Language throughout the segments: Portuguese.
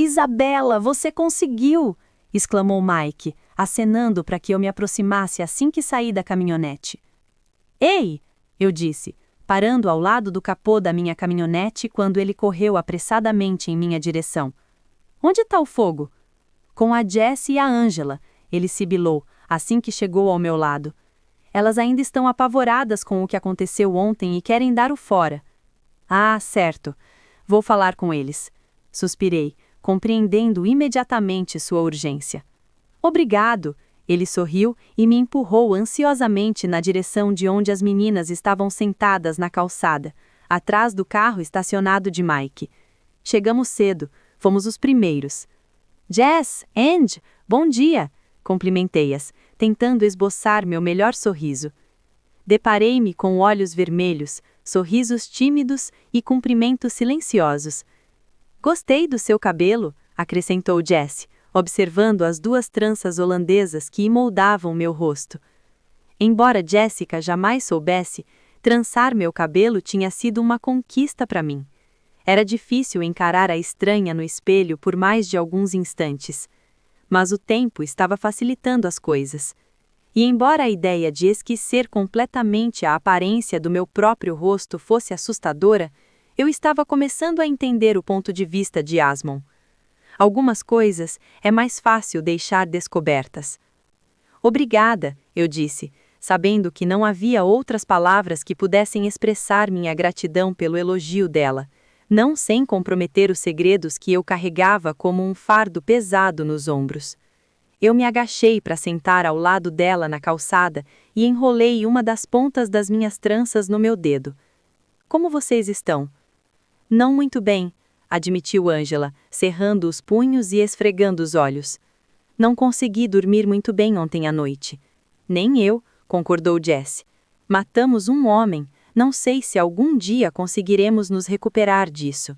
Isabela, você conseguiu! Exclamou Mike, acenando para que eu me aproximasse assim que saí da caminhonete. Ei! Eu disse, parando ao lado do capô da minha caminhonete quando ele correu apressadamente em minha direção. Onde está o fogo? Com a Jessie e a Angela, ele sibilou, assim que chegou ao meu lado. Elas ainda estão apavoradas com o que aconteceu ontem e querem dar o fora. Ah, certo. Vou falar com eles. Suspirei, compreendendo imediatamente sua urgência. Obrigado! Ele sorriu e me empurrou ansiosamente na direção de onde as meninas estavam sentadas na calçada, atrás do carro estacionado de Mike. Chegamos cedo, fomos os primeiros. Jess, Ange, bom dia! Cumprimentei-as, tentando esboçar meu melhor sorriso. Deparei-me com olhos vermelhos, sorrisos tímidos e cumprimentos silenciosos. Gostei do seu cabelo, acrescentou Jessie, observando as duas tranças holandesas que emoldavam meu rosto. Embora Jessica jamais soubesse, trançar meu cabelo tinha sido uma conquista para mim. Era difícil encarar a estranha no espelho por mais de alguns instantes. Mas o tempo estava facilitando as coisas. E embora a ideia de esquecer completamente a aparência do meu próprio rosto fosse assustadora, eu estava começando a entender o ponto de vista de Asmon. Algumas coisas é mais fácil deixar descobertas. Obrigada, eu disse, sabendo que não havia outras palavras que pudessem expressar minha gratidão pelo elogio dela, não sem comprometer os segredos que eu carregava como um fardo pesado nos ombros. Eu me agachei para sentar ao lado dela na calçada e enrolei uma das pontas das minhas tranças no meu dedo. Como vocês estão? Não muito bem, admitiu Angela, cerrando os punhos e esfregando os olhos. Não consegui dormir muito bem ontem à noite. Nem eu, concordou Jessie. Matamos um homem, não sei se algum dia conseguiremos nos recuperar disso.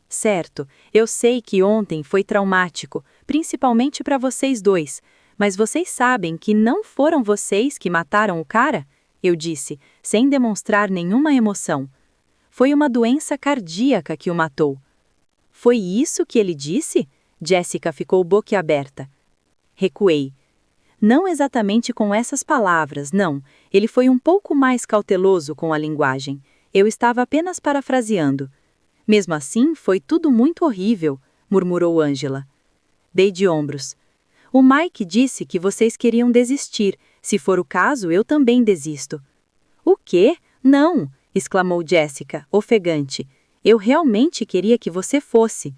Certo, eu sei que ontem foi traumático, principalmente para vocês dois, mas vocês sabem que não foram vocês que mataram o cara? Eu disse, sem demonstrar nenhuma emoção. Foi uma doença cardíaca que o matou. Foi isso que ele disse? Jessica ficou boquiaberta. Recuei. Não exatamente com essas palavras, não. Ele foi um pouco mais cauteloso com a linguagem. Eu estava apenas parafraseando. Mesmo assim, foi tudo muito horrível, murmurou Angela. Dei de ombros. O Mike disse que vocês queriam desistir. Se for o caso, eu também desisto. O quê? Não! Exclamou Jessica, ofegante. Eu realmente queria que você fosse.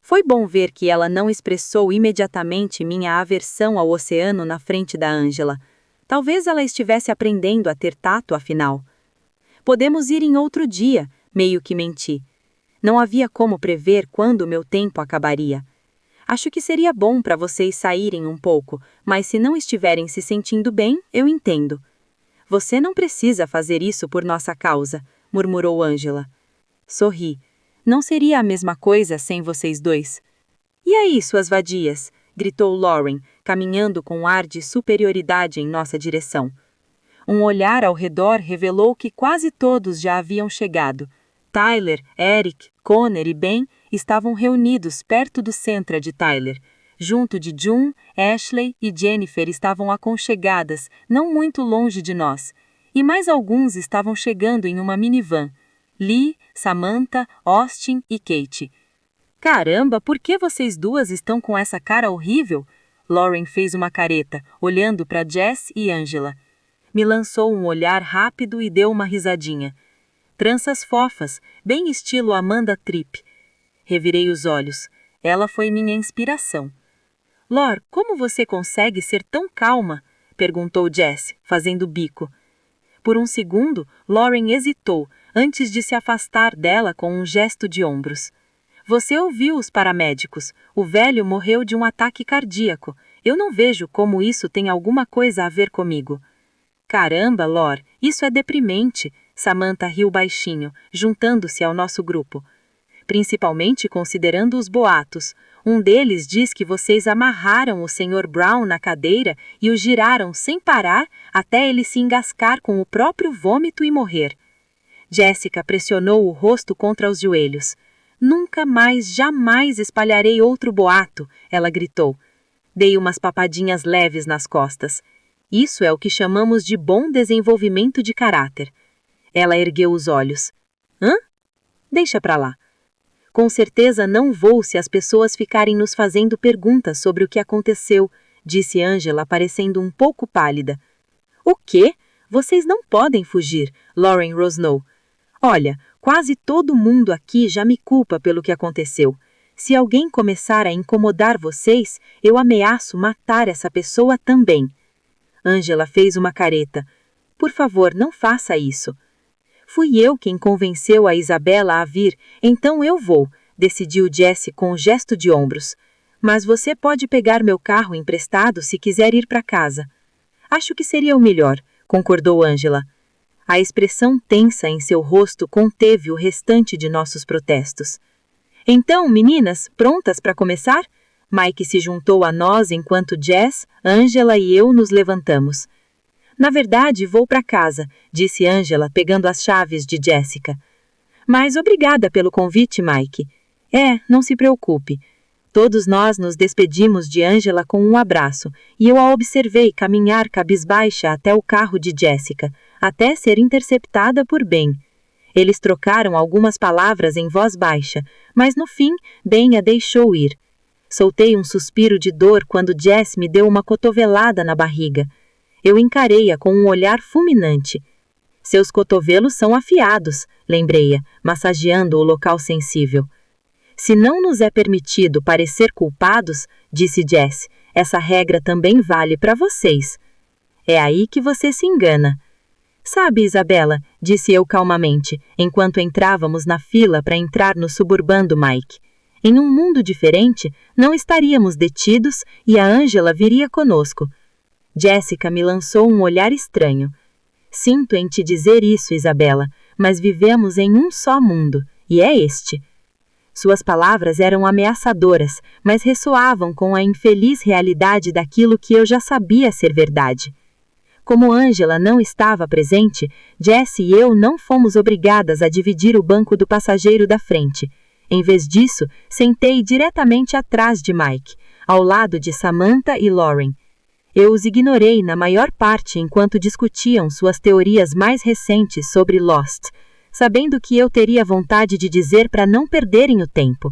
Foi bom ver que ela não expressou imediatamente minha aversão ao oceano na frente da Angela. Talvez ela estivesse aprendendo a ter tato, afinal. Podemos ir em outro dia, meio que menti. Não havia como prever quando meu tempo acabaria. Acho que seria bom para vocês saírem um pouco, mas se não estiverem se sentindo bem, eu entendo. Você não precisa fazer isso por nossa causa, murmurou Angela. Sorri. Não seria a mesma coisa sem vocês dois. E aí, suas vadias? Gritou Lauren, caminhando com um ar de superioridade em nossa direção. Um olhar ao redor revelou que quase todos já haviam chegado. Tyler, Eric, Connor e Ben estavam reunidos perto do Sentra de Tyler. Junto de June, Ashley e Jennifer estavam aconchegadas, não muito longe de nós. E mais alguns estavam chegando em uma minivan. Lee, Samantha, Austin e Kate. Caramba, por que vocês duas estão com essa cara horrível? Lauren fez uma careta, olhando para Jess e Angela. Me lançou um olhar rápido e deu uma risadinha. Tranças fofas, bem estilo Amanda Tripp. Revirei os olhos. Ela foi minha inspiração. Lor, como você consegue ser tão calma? Perguntou Jess, fazendo bico. Por um segundo, Lauren hesitou, antes de se afastar dela com um gesto de ombros. Você ouviu os paramédicos. O velho morreu de um ataque cardíaco. Eu não vejo como isso tem alguma coisa a ver comigo. Caramba, Lor, isso é deprimente. Samantha riu baixinho, juntando-se ao nosso grupo. Principalmente considerando os boatos. Um deles diz que vocês amarraram o Sr. Brown na cadeira e o giraram sem parar até ele se engasgar com o próprio vômito e morrer. Jessica pressionou o rosto contra os joelhos. Nunca mais, jamais espalharei outro boato, ela gritou. Dei umas papadinhas leves nas costas. Isso é o que chamamos de bom desenvolvimento de caráter. Ela ergueu os olhos. Hã? Deixa pra lá. Com certeza não vou se as pessoas ficarem nos fazendo perguntas sobre o que aconteceu, disse Angela, parecendo um pouco pálida. O quê? Vocês não podem fugir, Lauren rosnou. Olha, quase todo mundo aqui já me culpa pelo que aconteceu. Se alguém começar a incomodar vocês, eu ameaço matar essa pessoa também. Angela fez uma careta. Por favor, não faça isso. Fui eu quem convenceu a Isabela a vir, então eu vou, decidiu Jessie com um gesto de ombros. Mas você pode pegar meu carro emprestado se quiser ir para casa. Acho que seria o melhor, concordou Angela. A expressão tensa em seu rosto conteve o restante de nossos protestos. Então, meninas, prontas para começar? Mike se juntou a nós enquanto Jess, Angela e eu nos levantamos. Na verdade, vou para casa, disse Angela, pegando as chaves de Jessica. Mas obrigada pelo convite, Mike. Não se preocupe. Todos nós nos despedimos de Angela com um abraço, e eu a observei caminhar cabisbaixa até o carro de Jessica, até ser interceptada por Ben. Eles trocaram algumas palavras em voz baixa, mas no fim, Ben a deixou ir. Soltei um suspiro de dor quando Jess me deu uma cotovelada na barriga. Eu encarei-a com um olhar fulminante. Seus cotovelos são afiados, lembrei-a, massageando o local sensível. Se não nos é permitido parecer culpados, disse Jess, essa regra também vale para vocês. É aí que você se engana. Sabe, Isabela, disse eu calmamente, enquanto entrávamos na fila para entrar no suburban do Mike. Em um mundo diferente, não estaríamos detidos e a Angela viria conosco. Jessica me lançou um olhar estranho. Sinto em te dizer isso, Isabela, mas vivemos em um só mundo, e é este. Suas palavras eram ameaçadoras, mas ressoavam com a infeliz realidade daquilo que eu já sabia ser verdade. Como Angela não estava presente, Jessie e eu não fomos obrigadas a dividir o banco do passageiro da frente. Em vez disso, sentei diretamente atrás de Mike, ao lado de Samantha e Lauren. Eu os ignorei na maior parte enquanto discutiam suas teorias mais recentes sobre Lost, sabendo que eu teria vontade de dizer para não perderem o tempo.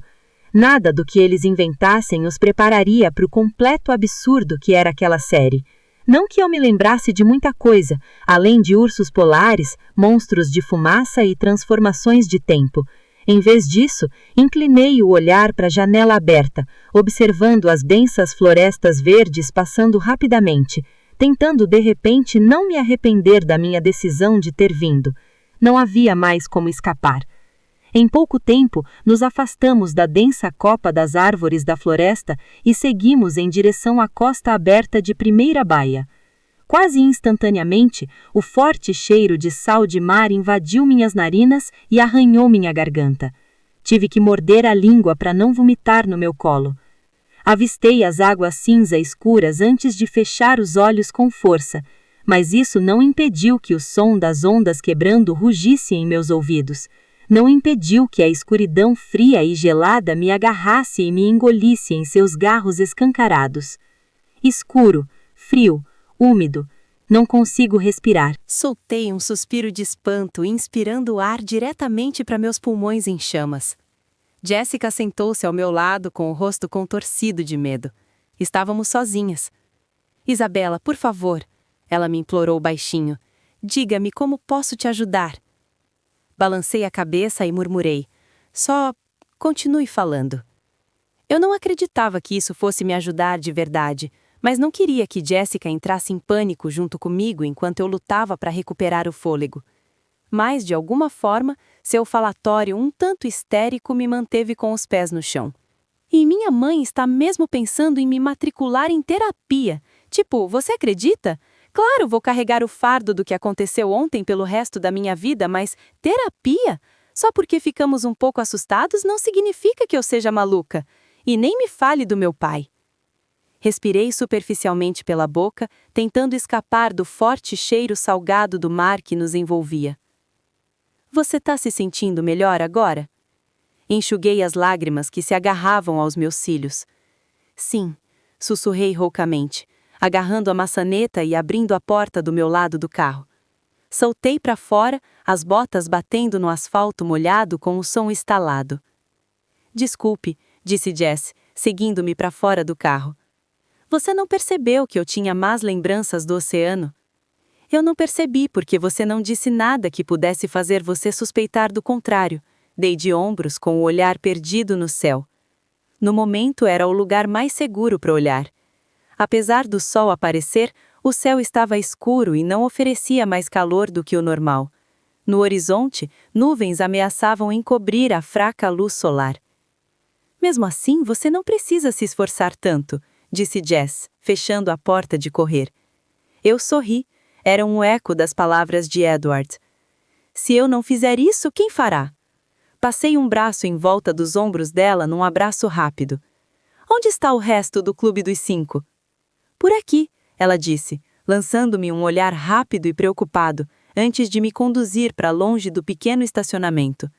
Nada do que eles inventassem os prepararia para o completo absurdo que era aquela série. Não que eu me lembrasse de muita coisa, além de ursos polares, monstros de fumaça e transformações de tempo. Em vez disso, inclinei o olhar para a janela aberta, observando as densas florestas verdes passando rapidamente, tentando de repente não me arrepender da minha decisão de ter vindo. Não havia mais como escapar. Em pouco tempo, nos afastamos da densa copa das árvores da floresta e seguimos em direção à costa aberta de Primeira Baia. Quase instantaneamente, o forte cheiro de sal de mar invadiu minhas narinas e arranhou minha garganta. Tive que morder a língua para não vomitar no meu colo. Avistei as águas cinza escuras antes de fechar os olhos com força, mas isso não impediu que o som das ondas quebrando rugisse em meus ouvidos. Não impediu que a escuridão fria e gelada me agarrasse e me engolisse em seus garros escancarados. Escuro, frio, úmido, não consigo respirar. Soltei um suspiro de espanto, inspirando o ar diretamente para meus pulmões em chamas. Jessica sentou-se ao meu lado com o rosto contorcido de medo. Estávamos sozinhas. Isabela, por favor, ela me implorou baixinho. Diga-me como posso te ajudar. Balancei a cabeça e murmurei. Só continue falando. Eu não acreditava que isso fosse me ajudar de verdade, mas não queria que Jessica entrasse em pânico junto comigo enquanto eu lutava para recuperar o fôlego. Mas, de alguma forma, seu falatório um tanto histérico me manteve com os pés no chão. E minha mãe está mesmo pensando em me matricular em terapia. Tipo, você acredita? Claro, vou carregar o fardo do que aconteceu ontem pelo resto da minha vida, mas terapia? Só porque ficamos um pouco assustados não significa que eu seja maluca. E nem me fale do meu pai. Respirei superficialmente pela boca, tentando escapar do forte cheiro salgado do mar que nos envolvia. Você está se sentindo melhor agora? Enxuguei as lágrimas que se agarravam aos meus cílios. Sim, sussurrei roucamente, agarrando a maçaneta e abrindo a porta do meu lado do carro. Saltei para fora, as botas batendo no asfalto molhado com o som estalado. Desculpe, disse Jess, seguindo-me para fora do carro. Você não percebeu que eu tinha más lembranças do oceano? Eu não percebi porque você não disse nada que pudesse fazer você suspeitar do contrário. Dei de ombros com o olhar perdido no céu. No momento era o lugar mais seguro para olhar. Apesar do sol aparecer, o céu estava escuro e não oferecia mais calor do que o normal. No horizonte, nuvens ameaçavam encobrir a fraca luz solar. Mesmo assim, você não precisa se esforçar tanto, disse Jess, fechando a porta de correr. Eu sorri. Era um eco das palavras de Edward. Se eu não fizer isso, quem fará? Passei um braço em volta dos ombros dela num abraço rápido. Onde está o resto do Clube dos 5? Por aqui, ela disse, lançando-me um olhar rápido e preocupado, antes de me conduzir para longe do pequeno estacionamento.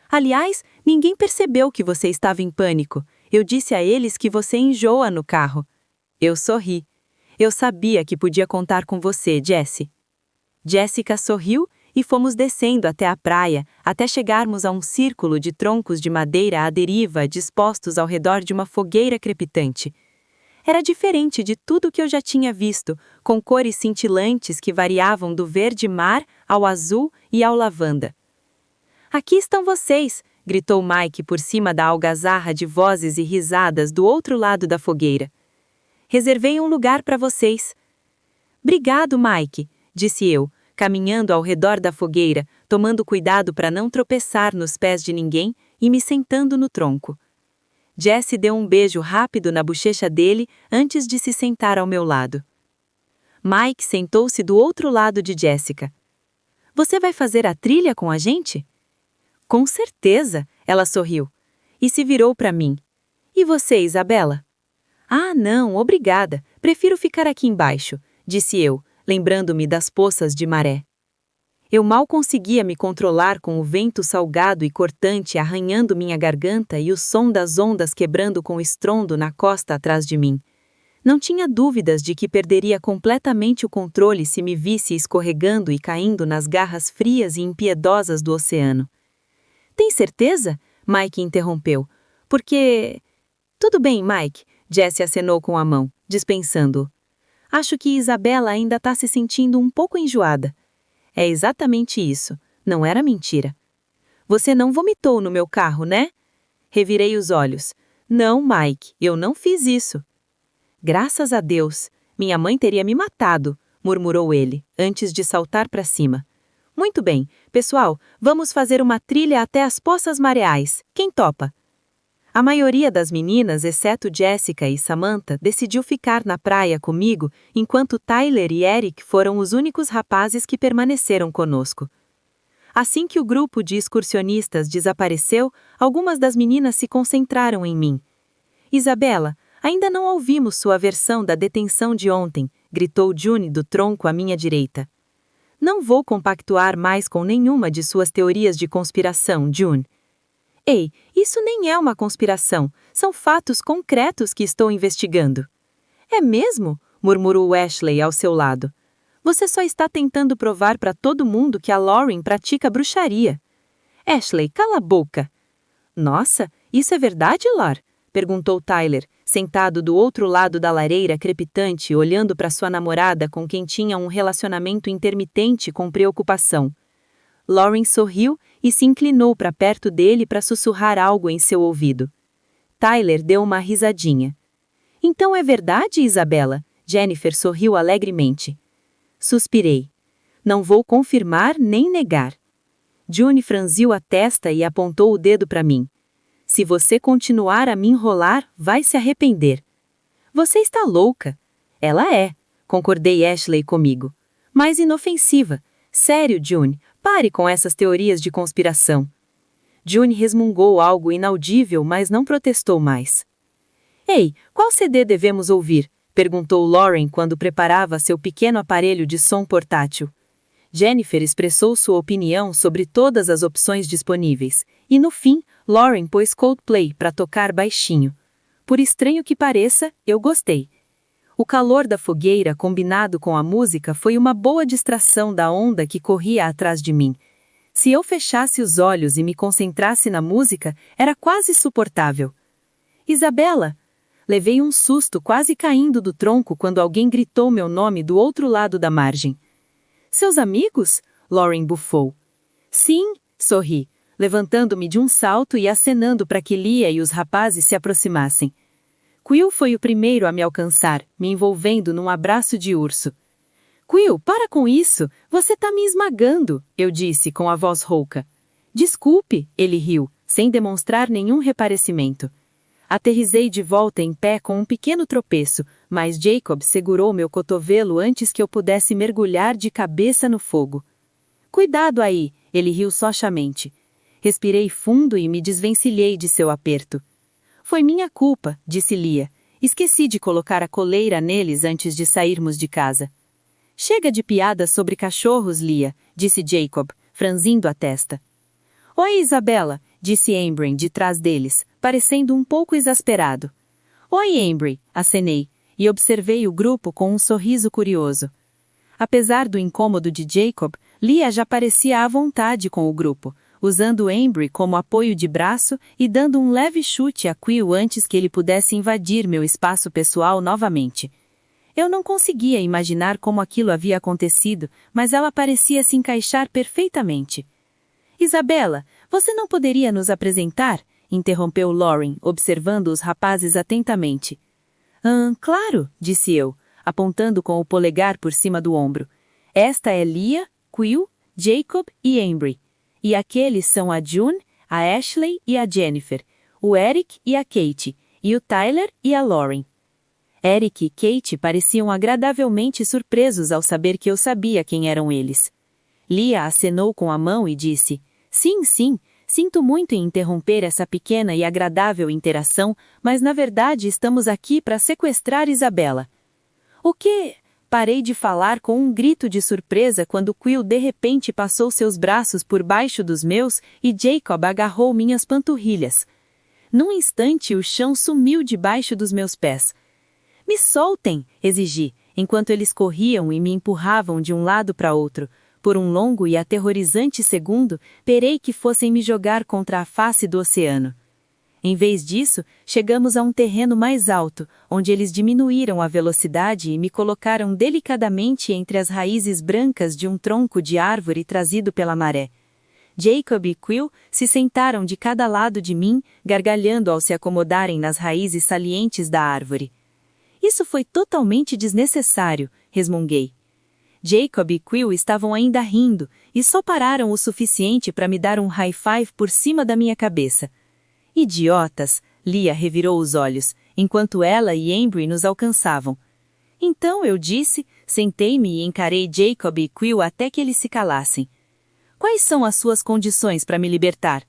Aliás, ninguém percebeu que você estava em pânico. Eu disse a eles que você enjoa no carro. Eu sorri. Eu sabia que podia contar com você, Jessie. Jessica sorriu e fomos descendo até a praia, até chegarmos a um círculo de troncos de madeira à deriva dispostos ao redor de uma fogueira crepitante. Era diferente de tudo que eu já tinha visto, com cores cintilantes que variavam do verde mar ao azul e ao lavanda. Aqui estão vocês, gritou Mike por cima da algazarra de vozes e risadas do outro lado da fogueira. Reservei um lugar para vocês. Obrigado, Mike, disse eu, caminhando ao redor da fogueira, tomando cuidado para não tropeçar nos pés de ninguém e me sentando no tronco. Jesse deu um beijo rápido na bochecha dele antes de se sentar ao meu lado. Mike sentou-se do outro lado de Jessica. Você vai fazer a trilha com a gente? Com certeza, ela sorriu. E se virou para mim. E você, Isabela? Ah, não, obrigada. Prefiro ficar aqui embaixo, disse eu, lembrando-me das poças de maré. Eu mal conseguia me controlar com o vento salgado e cortante arranhando minha garganta e o som das ondas quebrando com estrondo na costa atrás de mim. Não tinha dúvidas de que perderia completamente o controle se me visse escorregando e caindo nas garras frias e impiedosas do oceano. Tem certeza? Mike interrompeu. Porque... Tudo bem, Mike. Jesse acenou com a mão, dispensando-o. Acho que Isabela ainda está se sentindo um pouco enjoada. É exatamente isso. Não era mentira. Você não vomitou no meu carro, né? Revirei os olhos. Não, Mike, eu não fiz isso. Graças a Deus. Minha mãe teria me matado, murmurou ele, antes de saltar para cima. Muito bem, pessoal, vamos fazer uma trilha até as Poças Mareais. Quem topa? A maioria das meninas, exceto Jessica e Samantha, decidiu ficar na praia comigo, enquanto Tyler e Eric foram os únicos rapazes que permaneceram conosco. Assim que o grupo de excursionistas desapareceu, algumas das meninas se concentraram em mim. Isabela, ainda não ouvimos sua versão da detenção de ontem, gritou June do tronco à minha direita. Não vou compactuar mais com nenhuma de suas teorias de conspiração, June. Ei, isso nem é uma conspiração, são fatos concretos que estou investigando. É mesmo? Murmurou Ashley ao seu lado. Você só está tentando provar para todo mundo que a Lauren pratica bruxaria. Ashley, cala a boca. Nossa, isso é verdade, Lar? Perguntou Tyler, sentado do outro lado da lareira crepitante, olhando para sua namorada com quem tinha um relacionamento intermitente com preocupação. Lauren sorriu e se inclinou para perto dele para sussurrar algo em seu ouvido. Tyler deu uma risadinha. Então é verdade, Isabela? Jennifer sorriu alegremente. Suspirei. Não vou confirmar nem negar. June franziu a testa e apontou o dedo para mim. Se você continuar a me enrolar, vai se arrepender. Você está louca. Ela é, concordei Ashley comigo. Mas inofensiva. Sério, June, pare com essas teorias de conspiração. June resmungou algo inaudível, mas não protestou mais. Ei, qual CD devemos ouvir? Perguntou Lauren quando preparava seu pequeno aparelho de som portátil. Jennifer expressou sua opinião sobre todas as opções disponíveis, e no fim, Lauren pôs Coldplay para tocar baixinho. Por estranho que pareça, eu gostei. O calor da fogueira combinado com a música foi uma boa distração da onda que corria atrás de mim. Se eu fechasse os olhos e me concentrasse na música, era quase suportável. Isabela! Levei um susto quase caindo do tronco quando alguém gritou meu nome do outro lado da margem. Seus amigos? Lauren bufou. Sim, sorri, levantando-me de um salto e acenando para que Leah e os rapazes se aproximassem. Quill foi o primeiro a me alcançar, me envolvendo num abraço de urso. Quill, para com isso, você tá me esmagando, eu disse com a voz rouca. Desculpe, ele riu, sem demonstrar nenhum reparecimento. Aterrissei de volta em pé com um pequeno tropeço, mas Jacob segurou meu cotovelo antes que eu pudesse mergulhar de cabeça no fogo. Cuidado aí, ele riu sochamente. Respirei fundo e me desvencilhei de seu aperto. Foi minha culpa, disse Leah. Esqueci de colocar a coleira neles antes de sairmos de casa. Chega de piadas sobre cachorros, Leah, disse Jacob, franzindo a testa. Oi, Isabela, disse Embry de trás deles, parecendo um pouco exasperado. Oi, Embry, acenei, e observei o grupo com um sorriso curioso. Apesar do incômodo de Jacob, Leah já parecia à vontade com o grupo, usando Embry como apoio de braço e dando um leve chute a Quill antes que ele pudesse invadir meu espaço pessoal novamente. Eu não conseguia imaginar como aquilo havia acontecido, mas ela parecia se encaixar perfeitamente. Isabela, você não poderia nos apresentar? Interrompeu Lauren, observando os rapazes atentamente. Claro, disse eu, apontando com o polegar por cima do ombro. Esta é Leah, Quill, Jacob e Embry. E aqueles são a June, a Ashley e a Jennifer, o Eric e a Kate, e o Tyler e a Lauren. Eric e Kate pareciam agradavelmente surpresos ao saber que eu sabia quem eram eles. Leah acenou com a mão e disse, sim, sinto muito em interromper essa pequena e agradável interação, mas na verdade estamos aqui para sequestrar Isabela. O quê? Parei de falar com um grito de surpresa quando Quill de repente passou seus braços por baixo dos meus e Jacob agarrou minhas panturrilhas. Num instante o chão sumiu debaixo dos meus pés. Me soltem, exigi, enquanto eles corriam e me empurravam de um lado para outro. Por um longo e aterrorizante segundo, esperei que fossem me jogar contra a face do oceano. Em vez disso, chegamos a um terreno mais alto, onde eles diminuíram a velocidade e me colocaram delicadamente entre as raízes brancas de um tronco de árvore trazido pela maré. Jacob e Quill se sentaram de cada lado de mim, gargalhando ao se acomodarem nas raízes salientes da árvore. Isso foi totalmente desnecessário, resmunguei. Jacob e Quill estavam ainda rindo, e só pararam o suficiente para me dar um high five por cima da minha cabeça. Idiotas! Leah revirou os olhos, enquanto ela e Embry nos alcançavam. Então eu disse, sentei-me e encarei Jacob e Quill até que eles se calassem. Quais são as suas condições para me libertar?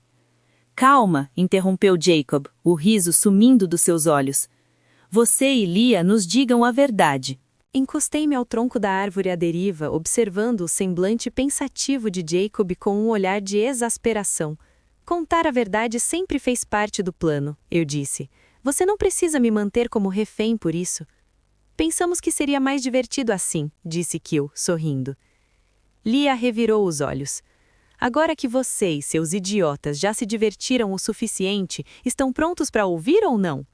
Calma, interrompeu Jacob, o riso sumindo dos seus olhos. Você e Leah nos digam a verdade. Encostei-me ao tronco da árvore à deriva, observando o semblante pensativo de Jacob com um olhar de exasperação. Contar a verdade sempre fez parte do plano, eu disse. Você não precisa me manter como refém por isso. Pensamos que seria mais divertido assim, disse Quill, sorrindo. Leah revirou os olhos. Agora que vocês, seus idiotas, já se divertiram o suficiente, estão prontos para ouvir ou não?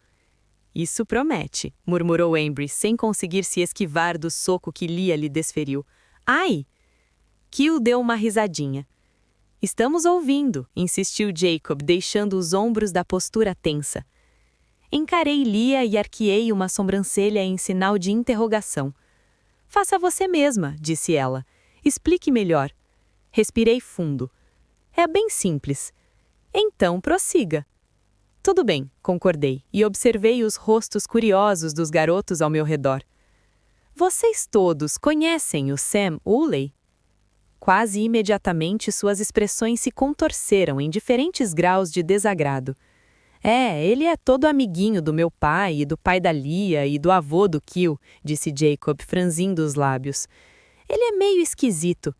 Isso promete, murmurou Embry, sem conseguir se esquivar do soco que Leah lhe desferiu. Ai! Quill deu uma risadinha. Estamos ouvindo, insistiu Jacob, deixando os ombros da postura tensa. Encarei Leah e arqueei uma sobrancelha em sinal de interrogação. Faça você mesma, disse ela. Explique melhor. Respirei fundo. É bem simples. Então, prossiga. Tudo bem, concordei, e observei os rostos curiosos dos garotos ao meu redor. Vocês todos conhecem o Sam Woolley? Quase imediatamente suas expressões se contorceram em diferentes graus de desagrado. Ele é todo amiguinho do meu pai e do pai da Leah e do avô do Quill, disse Jacob, franzindo os lábios. Ele é meio esquisito.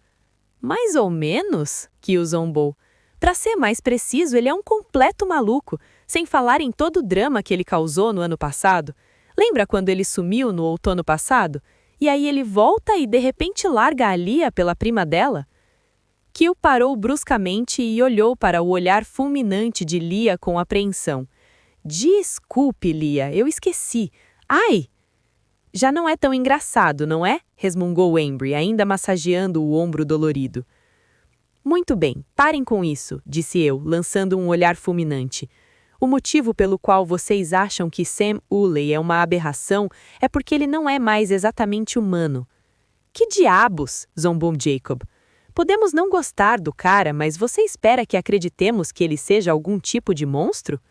Mais ou menos, Kyo zombou. Para ser mais preciso, ele é um completo maluco, sem falar em todo o drama que ele causou no ano passado. Lembra quando ele sumiu no outono passado? E aí ele volta e de repente larga a Lia pela prima dela? Kyo parou bruscamente e olhou para o olhar fulminante de Lia com apreensão. Desculpe, Lia, eu esqueci. Ai! Já não é tão engraçado, não é? Resmungou Embry, ainda massageando o ombro dolorido. Muito bem, parem com isso, disse eu, lançando um olhar fulminante. O motivo pelo qual vocês acham que Sam Ulley é uma aberração é porque ele não é mais exatamente humano. Que diabos? Zombou Jacob. Podemos não gostar do cara, mas você espera que acreditemos que ele seja algum tipo de monstro?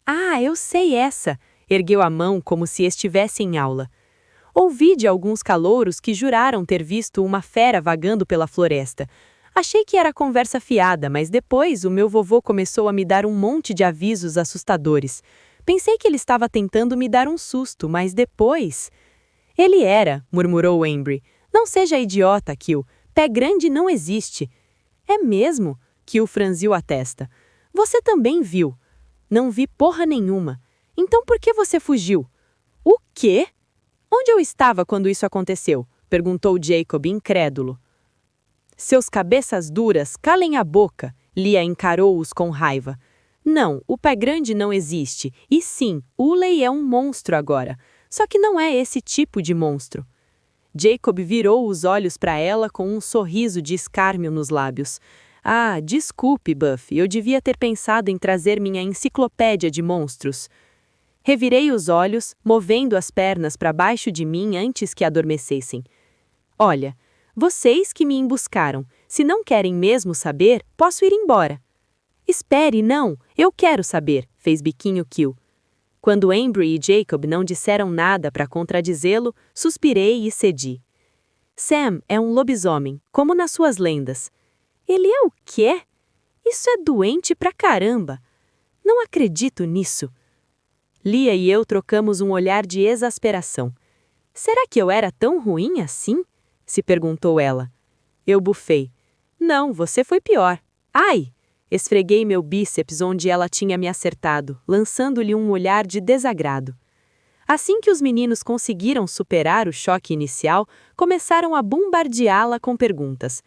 Ah, eu sei essa, ergueu a mão como se estivesse em aula. Ouvi de alguns calouros que juraram ter visto uma fera vagando pela floresta. Achei que era conversa fiada, mas depois o meu vovô começou a me dar um monte de avisos assustadores. Pensei que ele estava tentando me dar um susto, mas depois... Ele era, murmurou Embry. Não seja idiota, Kyo. Pé grande não existe. É mesmo? Kyo franziu a testa. Você também viu. Não vi porra nenhuma. Então por que você fugiu? O quê? Onde eu estava quando isso aconteceu? Perguntou Jacob, incrédulo. Seus cabeças duras, calem a boca, Lia encarou-os com raiva. Não, o pé grande não existe. E sim, Ulley é um monstro agora. Só que não é esse tipo de monstro. Jacob virou os olhos para ela com um sorriso de escárnio nos lábios. Ah, desculpe, Buffy, eu devia ter pensado em trazer minha enciclopédia de monstros. Revirei os olhos, movendo as pernas para baixo de mim antes que adormecessem. Olha, vocês que me emboscaram, se não querem mesmo saber, posso ir embora. Espere, não, eu quero saber, fez biquinho Kyo. Quando Embry e Jacob não disseram nada para contradizê-lo, suspirei e cedi. Sam é um lobisomem, como nas suas lendas. Ele é o quê? Isso é doente pra caramba. Não acredito nisso. Lia e eu trocamos um olhar de exasperação. Será que eu era tão ruim assim? Se perguntou ela. Eu bufei. Não, você foi pior. Ai! Esfreguei meu bíceps onde ela tinha me acertado, lançando-lhe um olhar de desagrado. Assim que os meninos conseguiram superar o choque inicial, começaram a bombardeá-la com perguntas.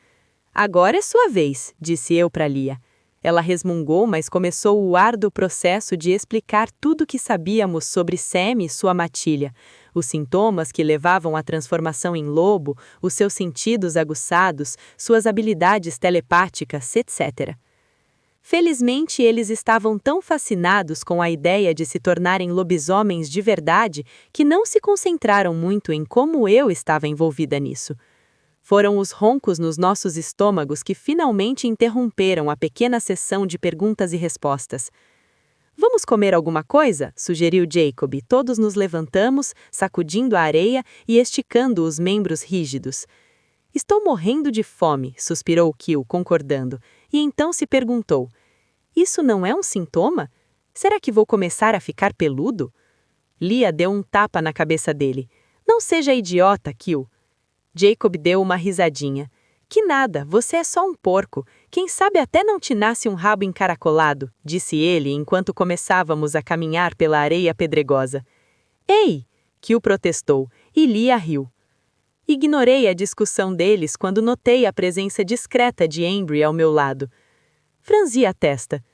Agora é sua vez, disse eu para Lia. Ela resmungou, mas começou o árduo processo de explicar tudo o que sabíamos sobre Sam e sua matilha, os sintomas que levavam à transformação em lobo, os seus sentidos aguçados, suas habilidades telepáticas, etc. Felizmente, eles estavam tão fascinados com a ideia de se tornarem lobisomens de verdade que não se concentraram muito em como eu estava envolvida nisso. Foram os roncos nos nossos estômagos que finalmente interromperam a pequena sessão de perguntas e respostas. Vamos comer alguma coisa? Sugeriu Jacob. Todos nos levantamos, sacudindo a areia e esticando os membros rígidos. Estou morrendo de fome, suspirou Kyo, concordando, e então se perguntou: isso não é um sintoma? Será que vou começar a ficar peludo? Lia deu um tapa na cabeça dele. Não seja idiota, Kyo. Jacob deu uma risadinha. Que nada, você é só um porco. Quem sabe até não te nasce um rabo encaracolado, disse ele enquanto começávamos a caminhar pela areia pedregosa. Ei! Kyo protestou, e Lia riu. Ignorei a discussão deles quando notei a presença discreta de Embry ao meu lado. Franzi a testa.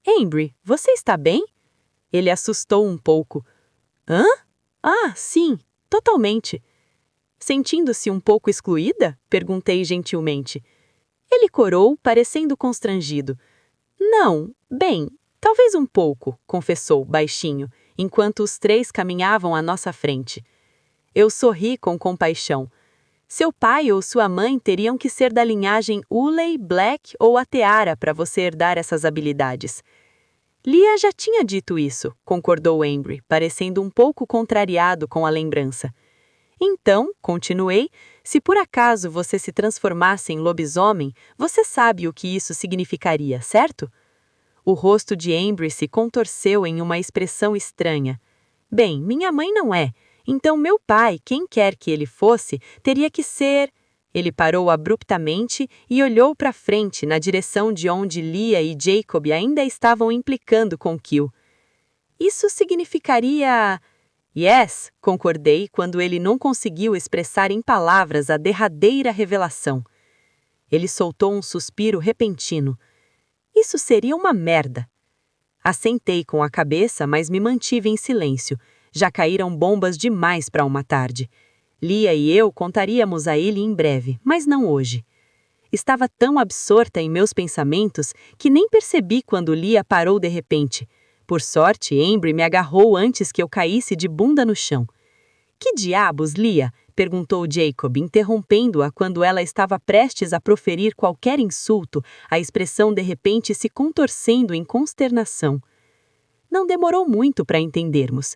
Embry, você está bem? Ele assustou um pouco. Hã? Ah, sim, totalmente. Sentindo-se um pouco excluída? Perguntei gentilmente. Ele corou, parecendo constrangido. Não, bem, talvez um pouco, confessou, baixinho, enquanto os três caminhavam à nossa frente. Eu sorri com compaixão. Seu pai ou sua mãe teriam que ser da linhagem Ulley, Black ou Ateara para você herdar essas habilidades. Lia já tinha dito isso, concordou Embry, parecendo um pouco contrariado com a lembrança. Então, continuei, se por acaso você se transformasse em lobisomem, você sabe o que isso significaria, certo? O rosto de Embry se contorceu em uma expressão estranha. Bem, minha mãe não é, então meu pai, quem quer que ele fosse, teria que ser... Ele parou abruptamente e olhou para frente na direção de onde Leah e Jacob ainda estavam implicando com Kill. Isso significaria... Yes, concordei quando ele não conseguiu expressar em palavras a derradeira revelação. Ele soltou um suspiro repentino. Isso seria uma merda. Assentei com a cabeça, mas me mantive em silêncio. Já caíram bombas demais para uma tarde. Leah e eu contaríamos a ele em breve, mas não hoje. Estava tão absorta em meus pensamentos que nem percebi quando Leah parou de repente. Por sorte, Embry me agarrou antes que eu caísse de bunda no chão. Que diabos, Leah? Perguntou Jacob, interrompendo-a quando ela estava prestes a proferir qualquer insulto, a expressão de repente se contorcendo em consternação. Não demorou muito para entendermos.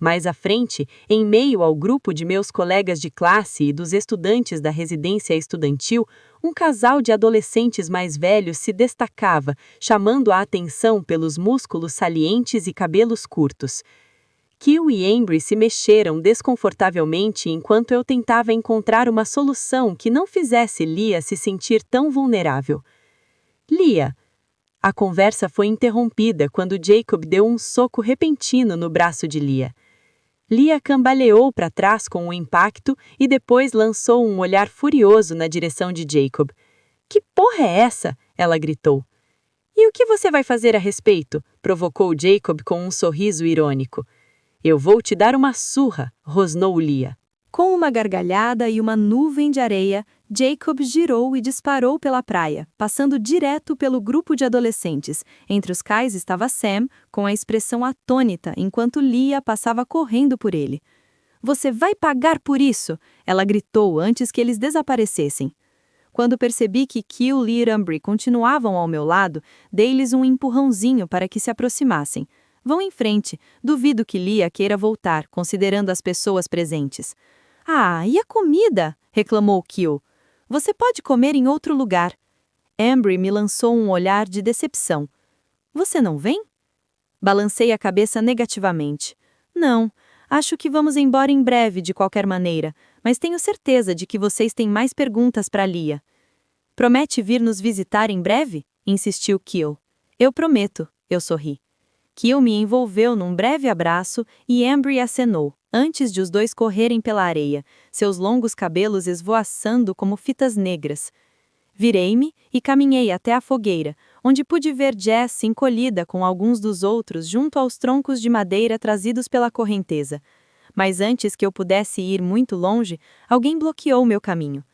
Mais à frente, em meio ao grupo de meus colegas de classe e dos estudantes da residência estudantil, um casal de adolescentes mais velhos se destacava, chamando a atenção pelos músculos salientes e cabelos curtos. Kill e Embry se mexeram desconfortavelmente enquanto eu tentava encontrar uma solução que não fizesse Leah se sentir tão vulnerável. Leah. A conversa foi interrompida quando Jacob deu um soco repentino no braço de Leah. Leah cambaleou para trás com o impacto e depois lançou um olhar furioso na direção de Jacob. Que porra é essa? Ela gritou. E o que você vai fazer a respeito? Provocou Jacob com um sorriso irônico. Eu vou te dar uma surra, rosnou Leah. Com uma gargalhada e uma nuvem de areia, Jacob girou e disparou pela praia, passando direto pelo grupo de adolescentes, entre os quais estava Sam, com a expressão atônita, enquanto Leah passava correndo por ele. Você vai pagar por isso! Ela gritou antes que eles desaparecessem. Quando percebi que Kill e Embry continuavam ao meu lado, dei-lhes um empurrãozinho para que se aproximassem. Vão em frente, duvido que Leah queira voltar, considerando as pessoas presentes. Ah, e a comida? Reclamou Kill. Você pode comer em outro lugar. Embry me lançou um olhar de decepção. Você não vem? Balancei a cabeça negativamente. Não, acho que vamos embora em breve de qualquer maneira, mas tenho certeza de que vocês têm mais perguntas para Leah. Promete vir nos visitar em breve? Insistiu Kill. Eu prometo, eu sorri. Kill me envolveu num breve abraço e Embry acenou, antes de os dois correrem pela areia, seus longos cabelos esvoaçando como fitas negras. Virei-me e caminhei até a fogueira, onde pude ver Jess encolhida com alguns dos outros junto aos troncos de madeira trazidos pela correnteza. Mas antes que eu pudesse ir muito longe, alguém bloqueou meu caminho.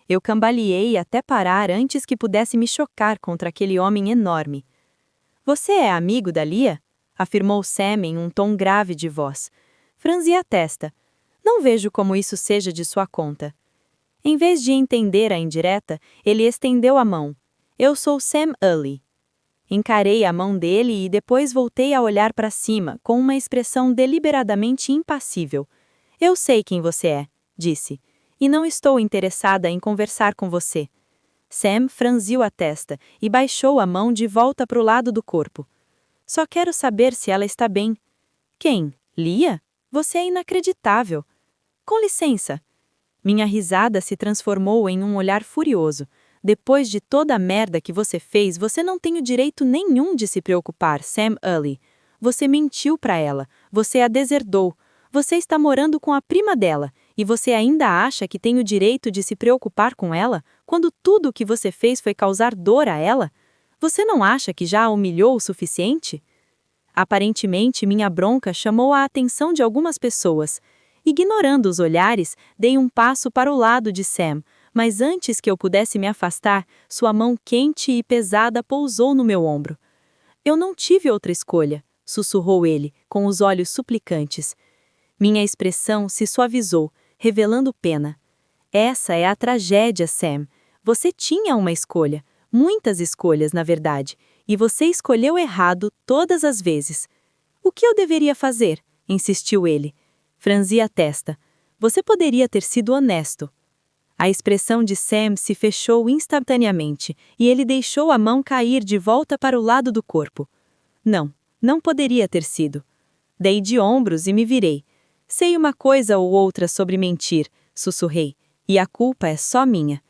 Eu cambaleei até parar antes que pudesse me chocar contra aquele homem enorme. Você é amigo da Leah? Afirmou Sam em um tom grave de voz. Franzi a testa. Não vejo como isso seja de sua conta. Em vez de entender a indireta, ele estendeu a mão. Eu sou Sam Ulley. Encarei a mão dele e depois voltei a olhar para cima, com uma expressão deliberadamente impassível. Eu sei quem você é, disse, e não estou interessada em conversar com você. Sam franziu a testa e baixou a mão de volta para o lado do corpo. Só quero saber se ela está bem. Quem? Leah? Você é inacreditável. Com licença. Minha risada se transformou em um olhar furioso. Depois de toda a merda que você fez, você não tem o direito nenhum de se preocupar, Sam Ulley. Você mentiu para ela. Você a deserdou. Você está morando com a prima dela. E você ainda acha que tem o direito de se preocupar com ela, quando tudo o que você fez foi causar dor a ela? Você não acha que já a humilhou o suficiente? Aparentemente, minha bronca chamou a atenção de algumas pessoas. Ignorando os olhares, dei um passo para o lado de Sam, mas antes que eu pudesse me afastar, sua mão quente e pesada pousou no meu ombro. Eu não tive outra escolha, sussurrou ele, com os olhos suplicantes. Minha expressão se suavizou, revelando pena. Essa é a tragédia, Sam. Você tinha uma escolha. Muitas escolhas, na verdade, e você escolheu errado todas as vezes. O que eu deveria fazer? Insistiu ele. Franzi a testa. Você poderia ter sido honesto. A expressão de Sam se fechou instantaneamente e ele deixou a mão cair de volta para o lado do corpo. Não, não poderia ter sido. Dei de ombros e me virei. Sei uma coisa ou outra sobre mentir, sussurrei. E a culpa é só minha.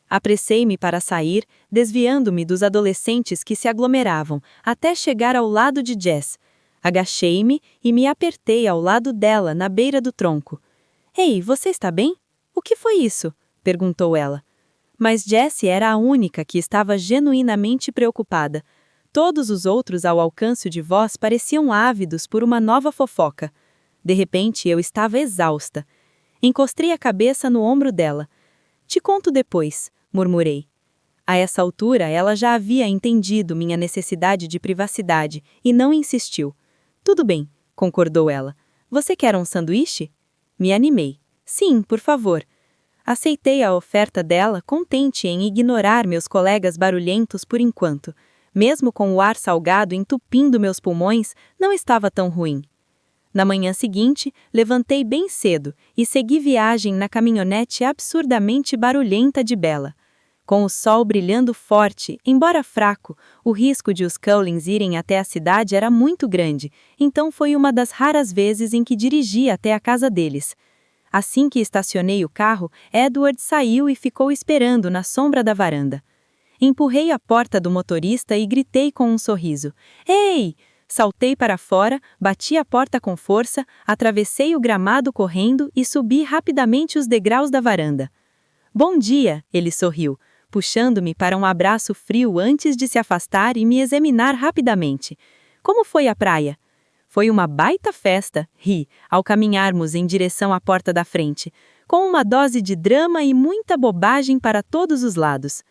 Apressei-me para sair, desviando-me dos adolescentes que se aglomeravam, até chegar ao lado de Jess. Agachei-me e me apertei ao lado dela, na beira do tronco. Ei, você está bem? O que foi isso? Perguntou ela. Mas Jessie era a única que estava genuinamente preocupada. Todos os outros ao alcance de voz pareciam ávidos por uma nova fofoca. De repente, eu estava exausta. Encostei a cabeça no ombro dela. Te conto depois, murmurei. A essa altura, ela já havia entendido minha necessidade de privacidade e não insistiu. Tudo bem, concordou ela. Você quer um sanduíche? Me animei. Sim, por favor. Aceitei a oferta dela, contente em ignorar meus colegas barulhentos por enquanto. Mesmo com o ar salgado entupindo meus pulmões, não estava tão ruim. Na manhã seguinte, levantei bem cedo e segui viagem na caminhonete absurdamente barulhenta de Bella. Com o sol brilhando forte, embora fraco, o risco de os Cullens irem até a cidade era muito grande, então foi uma das raras vezes em que dirigi até a casa deles. Assim que estacionei o carro, Edward saiu e ficou esperando na sombra da varanda. Empurrei a porta do motorista e gritei com um sorriso. Ei! Saltei para fora, bati a porta com força, atravessei o gramado correndo e subi rapidamente os degraus da varanda. Bom dia, ele sorriu, puxando-me para um abraço frio antes de se afastar e me examinar rapidamente. Como foi a praia? Foi uma baita festa, ri, ao caminharmos em direção à porta da frente, com uma dose de drama e muita bobagem para todos os lados.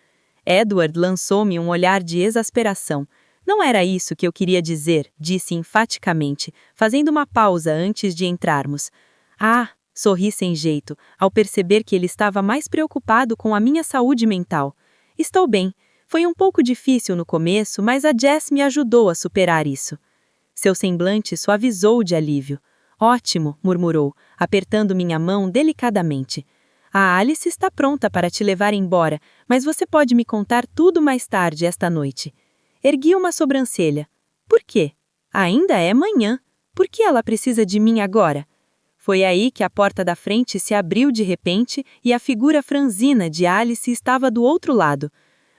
Edward lançou-me um olhar de exasperação. Não era isso que eu queria dizer, disse enfaticamente, fazendo uma pausa antes de entrarmos. Ah, sorri sem jeito, ao perceber que ele estava mais preocupado com a minha saúde mental. Estou bem. Foi um pouco difícil no começo, mas a Jess me ajudou a superar isso. Seu semblante suavizou de alívio. Ótimo, murmurou, apertando minha mão delicadamente. A Alice está pronta para te levar embora, mas você pode me contar tudo mais tarde esta noite. Ergui uma sobrancelha. Por quê? Ainda é manhã. Por que ela precisa de mim agora? Foi aí que a porta da frente se abriu de repente e a figura franzina de Alice estava do outro lado.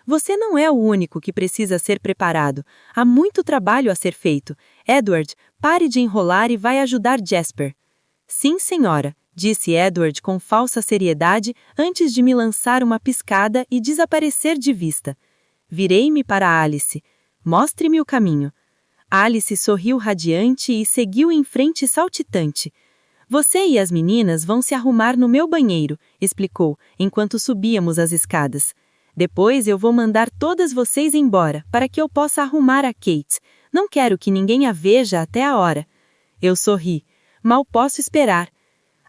Você não é o único que precisa ser preparado. Há muito trabalho a ser feito. Edward, pare de enrolar e vai ajudar Jasper. Sim, senhora, disse Edward com falsa seriedade antes de me lançar uma piscada e desaparecer de vista. Virei-me para Alice. Mostre-me o caminho. Alice sorriu radiante e seguiu em frente saltitante. Você e as meninas vão se arrumar no meu banheiro, explicou, enquanto subíamos as escadas. Depois eu vou mandar todas vocês embora, para que eu possa arrumar a Kate. Não quero que ninguém a veja até a hora. Eu sorri. Mal posso esperar.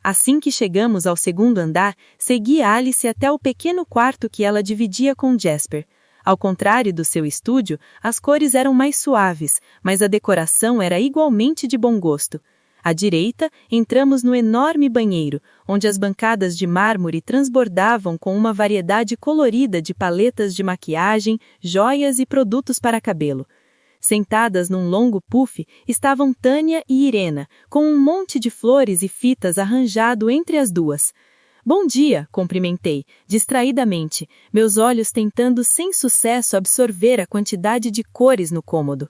Assim que chegamos ao segundo andar, segui Alice até o pequeno quarto que ela dividia com Jasper. Ao contrário do seu estúdio, as cores eram mais suaves, mas a decoração era igualmente de bom gosto. À direita, entramos no enorme banheiro, onde as bancadas de mármore transbordavam com uma variedade colorida de paletas de maquiagem, joias e produtos para cabelo. Sentadas num longo puff, estavam Tânia e Irena, com um monte de flores e fitas arranjado entre as duas. Bom dia, cumprimentei, distraidamente, meus olhos tentando sem sucesso absorver a quantidade de cores no cômodo.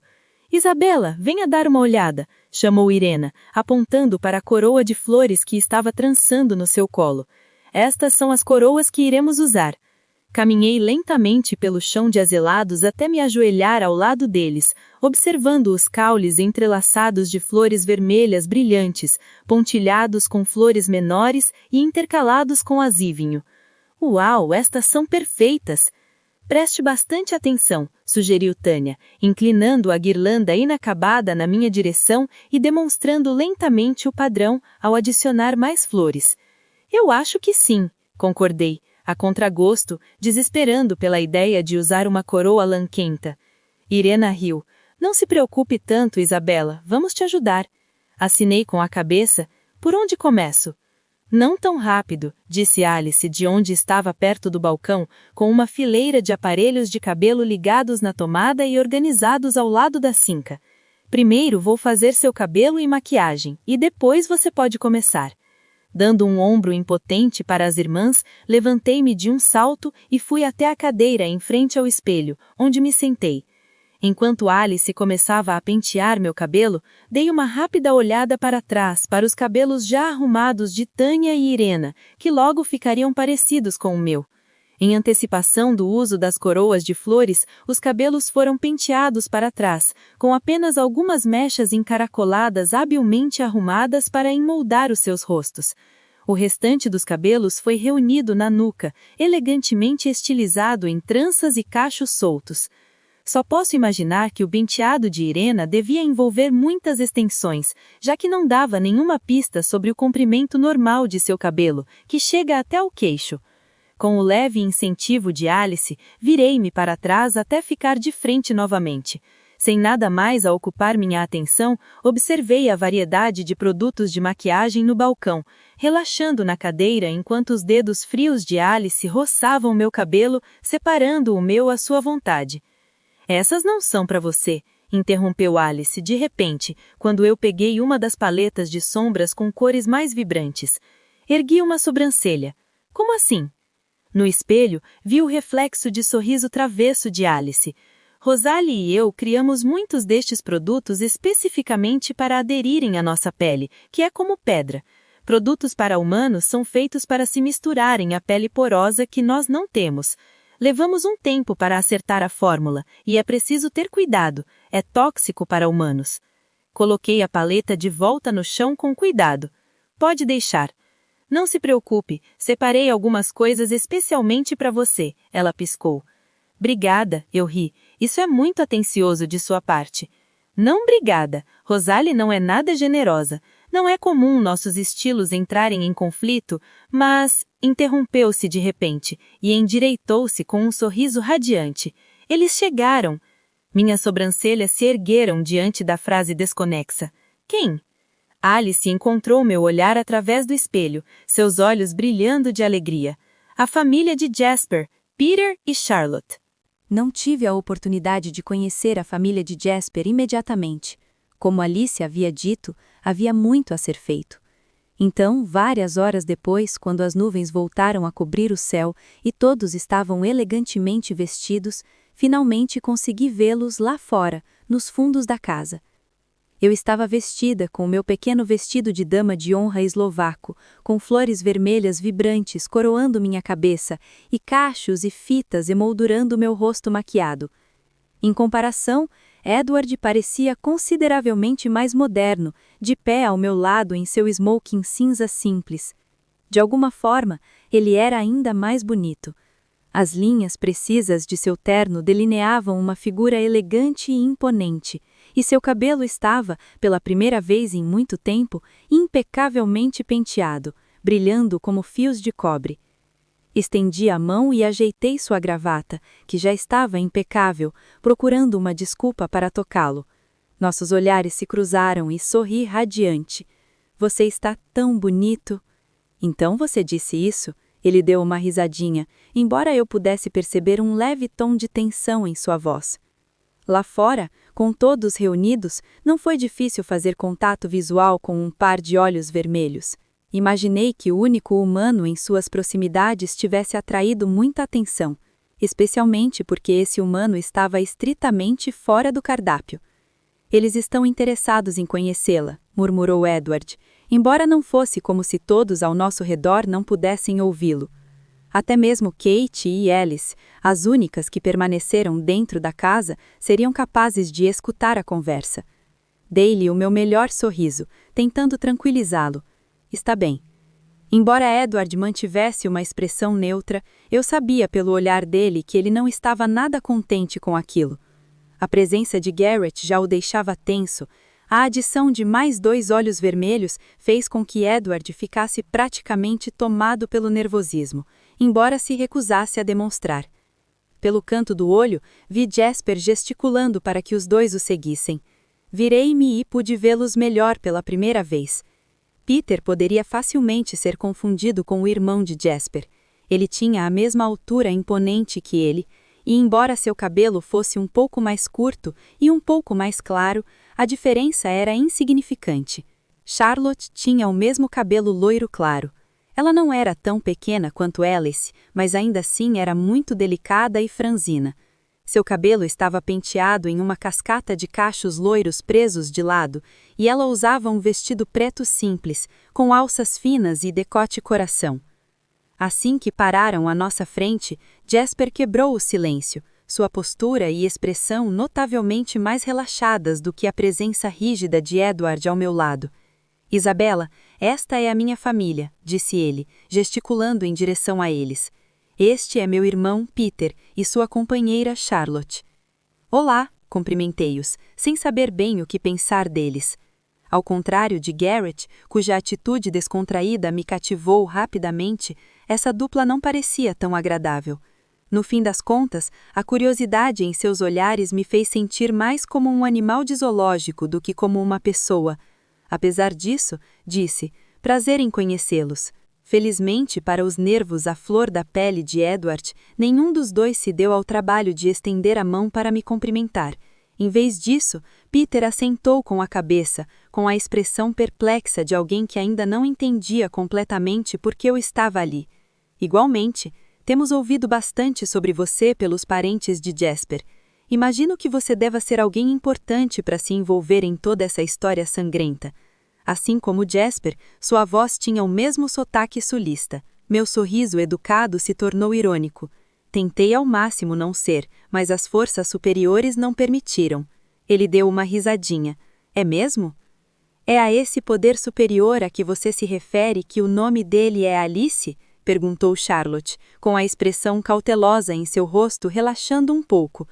Isabela, venha dar uma olhada, chamou Irena, apontando para a coroa de flores que estava trançando no seu colo. Estas são as coroas que iremos usar. Caminhei lentamente pelo chão de azelados até me ajoelhar ao lado deles, observando os caules entrelaçados de flores vermelhas brilhantes, pontilhados com flores menores e intercalados com azívinho. Uau, estas são perfeitas! Preste bastante atenção, sugeriu Tânia, inclinando a guirlanda inacabada na minha direção e demonstrando lentamente o padrão ao adicionar mais flores. Eu acho que sim, concordei, a contragosto, desesperando pela ideia de usar uma coroa lanquenta. Irena riu. Não se preocupe tanto, Isabela, vamos te ajudar. Assinei com a cabeça. Por onde começo? Não tão rápido, disse Alice de onde estava perto do balcão, com uma fileira de aparelhos de cabelo ligados na tomada e organizados ao lado da cinca. Primeiro vou fazer seu cabelo e maquiagem, e depois você pode começar. Dando um ombro impotente para as irmãs, levantei-me de um salto e fui até a cadeira em frente ao espelho, onde me sentei. Enquanto Alice começava a pentear meu cabelo, dei uma rápida olhada para trás, para os cabelos já arrumados de Tânia e Irena, que logo ficariam parecidos com o meu. Em antecipação do uso das coroas de flores, os cabelos foram penteados para trás, com apenas algumas mechas encaracoladas habilmente arrumadas para emoldar os seus rostos. O restante dos cabelos foi reunido na nuca, elegantemente estilizado em tranças e cachos soltos. Só posso imaginar que o penteado de Irena devia envolver muitas extensões, já que não dava nenhuma pista sobre o comprimento normal de seu cabelo, que chega até o queixo. Com o leve incentivo de Alice, virei-me para trás até ficar de frente novamente. Sem nada mais a ocupar minha atenção, observei a variedade de produtos de maquiagem no balcão, relaxando na cadeira enquanto os dedos frios de Alice roçavam meu cabelo, separando o meu à sua vontade. Essas não são para você, interrompeu Alice de repente, quando eu peguei uma das paletas de sombras com cores mais vibrantes. Ergui uma sobrancelha. Como assim? No espelho, vi o reflexo de sorriso travesso de Alice. Rosalie e eu criamos muitos destes produtos especificamente para aderirem à nossa pele, que é como pedra. Produtos para humanos são feitos para se misturarem à pele porosa que nós não temos. Levamos um tempo para acertar a fórmula, e é preciso ter cuidado, é tóxico para humanos. Coloquei a paleta de volta no chão com cuidado. Pode deixar. Não se preocupe, separei algumas coisas especialmente para você, ela piscou. Obrigada, eu ri, isso é muito atencioso de sua parte. Não obrigada, Rosalie não é nada generosa. Não é comum nossos estilos entrarem em conflito, mas... Interrompeu-se de repente e endireitou-se com um sorriso radiante. Eles chegaram. Minhas sobrancelhas se ergueram diante da frase desconexa. Quem? Alice encontrou meu olhar através do espelho, seus olhos brilhando de alegria. A família de Jasper, Peter e Charlotte. Não tive a oportunidade de conhecer a família de Jasper imediatamente. Como Alice havia dito, havia muito a ser feito. Então, várias horas depois, quando as nuvens voltaram a cobrir o céu e todos estavam elegantemente vestidos, finalmente consegui vê-los lá fora, nos fundos da casa. Eu estava vestida com o meu pequeno vestido de dama de honra eslovaco, com flores vermelhas vibrantes coroando minha cabeça e cachos e fitas emoldurando meu rosto maquiado. Em comparação, Edward parecia consideravelmente mais moderno, de pé ao meu lado em seu smoking cinza simples. De alguma forma, ele era ainda mais bonito. As linhas precisas de seu terno delineavam uma figura elegante e imponente, e seu cabelo estava, pela primeira vez em muito tempo, impecavelmente penteado, brilhando como fios de cobre. Estendi a mão e ajeitei sua gravata, que já estava impecável, procurando uma desculpa para tocá-lo. Nossos olhares se cruzaram e sorri radiante. Você está tão bonito. Então você disse isso? Ele deu uma risadinha, embora eu pudesse perceber um leve tom de tensão em sua voz. Lá fora, com todos reunidos, não foi difícil fazer contato visual com um par de olhos vermelhos. Imaginei que o único humano em suas proximidades tivesse atraído muita atenção, especialmente porque esse humano estava estritamente fora do cardápio. Eles estão interessados em conhecê-la, murmurou Edward, embora não fosse como se todos ao nosso redor não pudessem ouvi-lo. Até mesmo Kate e Alice, as únicas que permaneceram dentro da casa, seriam capazes de escutar a conversa. Dei-lhe o meu melhor sorriso, tentando tranquilizá-lo. Está bem. Embora Edward mantivesse uma expressão neutra, eu sabia pelo olhar dele que ele não estava nada contente com aquilo. A presença de Garrett já o deixava tenso. A adição de mais 2 olhos vermelhos fez com que Edward ficasse praticamente tomado pelo nervosismo, embora se recusasse a demonstrar. Pelo canto do olho, vi Jasper gesticulando para que os dois o seguissem. Virei-me e pude vê-los melhor pela primeira vez. Peter poderia facilmente ser confundido com o irmão de Jasper. Ele tinha a mesma altura imponente que ele, e embora seu cabelo fosse um pouco mais curto e um pouco mais claro, a diferença era insignificante. Charlotte tinha o mesmo cabelo loiro claro. Ela não era tão pequena quanto Alice, mas ainda assim era muito delicada e franzina. Seu cabelo estava penteado em uma cascata de cachos loiros presos de lado, e ela usava um vestido preto simples, com alças finas e decote coração. Assim que pararam à nossa frente, Jasper quebrou o silêncio, sua postura e expressão notavelmente mais relaxadas do que a presença rígida de Edward ao meu lado. Isabela, esta é a minha família, disse ele, gesticulando em direção a eles. Este é meu irmão, Peter, e sua companheira, Charlotte. Olá, cumprimentei-os, sem saber bem o que pensar deles. Ao contrário de Garrett, cuja atitude descontraída me cativou rapidamente, essa dupla não parecia tão agradável. No fim das contas, a curiosidade em seus olhares me fez sentir mais como um animal de zoológico do que como uma pessoa. Apesar disso, disse, prazer em conhecê-los. Felizmente, para os nervos à flor da pele de Edward, nenhum dos dois se deu ao trabalho de estender a mão para me cumprimentar. Em vez disso, Peter assentou com a cabeça, com a expressão perplexa de alguém que ainda não entendia completamente por que eu estava ali. Igualmente, temos ouvido bastante sobre você pelos parentes de Jasper. Imagino que você deva ser alguém importante para se envolver em toda essa história sangrenta. Assim como Jasper, sua voz tinha o mesmo sotaque sulista. Meu sorriso educado se tornou irônico. Tentei ao máximo não ser, mas as forças superiores não permitiram. Ele deu uma risadinha. É mesmo? É a esse poder superior a que você se refere que o nome dele é Alice? Perguntou Charlotte, com a expressão cautelosa em seu rosto relaxando um pouco.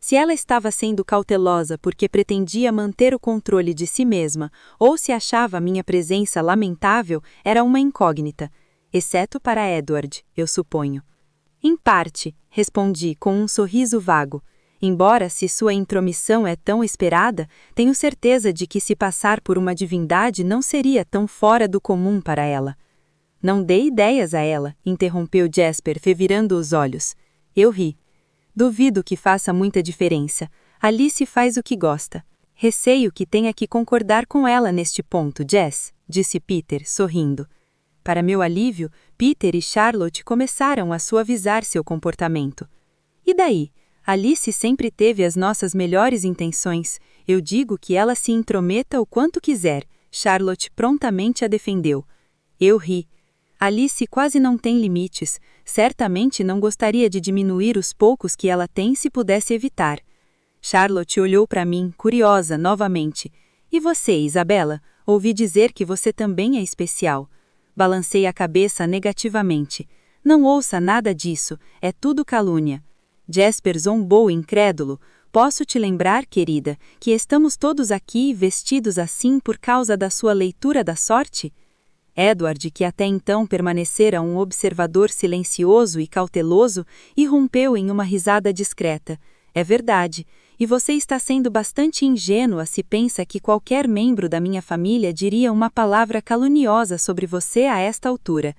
Se ela estava sendo cautelosa porque pretendia manter o controle de si mesma, ou se achava minha presença lamentável, era uma incógnita. Exceto para Edward, eu suponho. Em parte, respondi com um sorriso vago. Embora se sua intromissão é tão esperada, tenho certeza de que se passar por uma divindade não seria tão fora do comum para ela. Não dê ideias a ela, interrompeu Jasper, revirando os olhos. Eu ri. Duvido que faça muita diferença. Alice faz o que gosta. Receio que tenha que concordar com ela neste ponto, Jess, disse Peter, sorrindo. Para meu alívio, Peter e Charlotte começaram a suavizar seu comportamento. E daí? Alice sempre teve as nossas melhores intenções. Eu digo que ela se intrometa o quanto quiser. Charlotte prontamente a defendeu. Eu ri. Alice quase não tem limites. Certamente não gostaria de diminuir os poucos que ela tem se pudesse evitar. Charlotte olhou para mim, curiosa, novamente. E você, Isabela? Ouvi dizer que você também é especial. Balancei a cabeça negativamente. Não ouça nada disso, é tudo calúnia. Jasper zombou incrédulo. Posso te lembrar, querida, que estamos todos aqui vestidos assim por causa da sua leitura da sorte? Edward, que até então permanecera um observador silencioso e cauteloso, irrompeu em uma risada discreta. É verdade, e você está sendo bastante ingênua se pensa que qualquer membro da minha família diria uma palavra caluniosa sobre você a esta altura.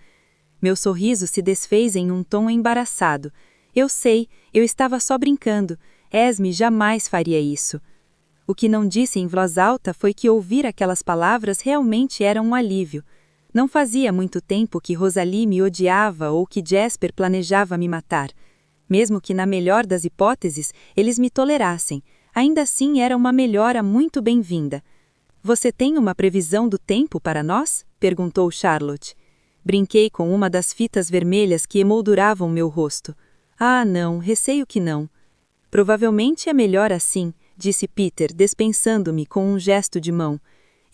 Meu sorriso se desfez em um tom embaraçado. Eu sei, eu estava só brincando. Esme jamais faria isso. O que não disse em voz alta foi que ouvir aquelas palavras realmente era um alívio. Não fazia muito tempo que Rosalie me odiava ou que Jasper planejava me matar. Mesmo que na melhor das hipóteses, eles me tolerassem, ainda assim era uma melhora muito bem-vinda. Você tem uma previsão do tempo para nós? Perguntou Charlotte. Brinquei com uma das fitas vermelhas que emolduravam meu rosto. Ah, não, receio que não. Provavelmente é melhor assim, disse Peter, dispensando-me com um gesto de mão.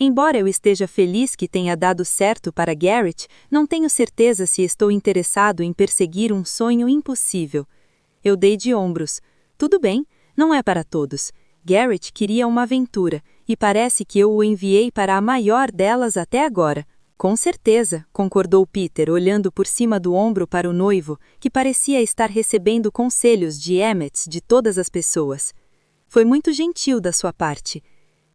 Embora eu esteja feliz que tenha dado certo para Garrett, não tenho certeza se estou interessado em perseguir um sonho impossível. Eu dei de ombros. Tudo bem, não é para todos. Garrett queria uma aventura, e parece que eu o enviei para a maior delas até agora. Com certeza, concordou Peter, olhando por cima do ombro para o noivo, que parecia estar recebendo conselhos de Emmett de todas as pessoas. Foi muito gentil da sua parte.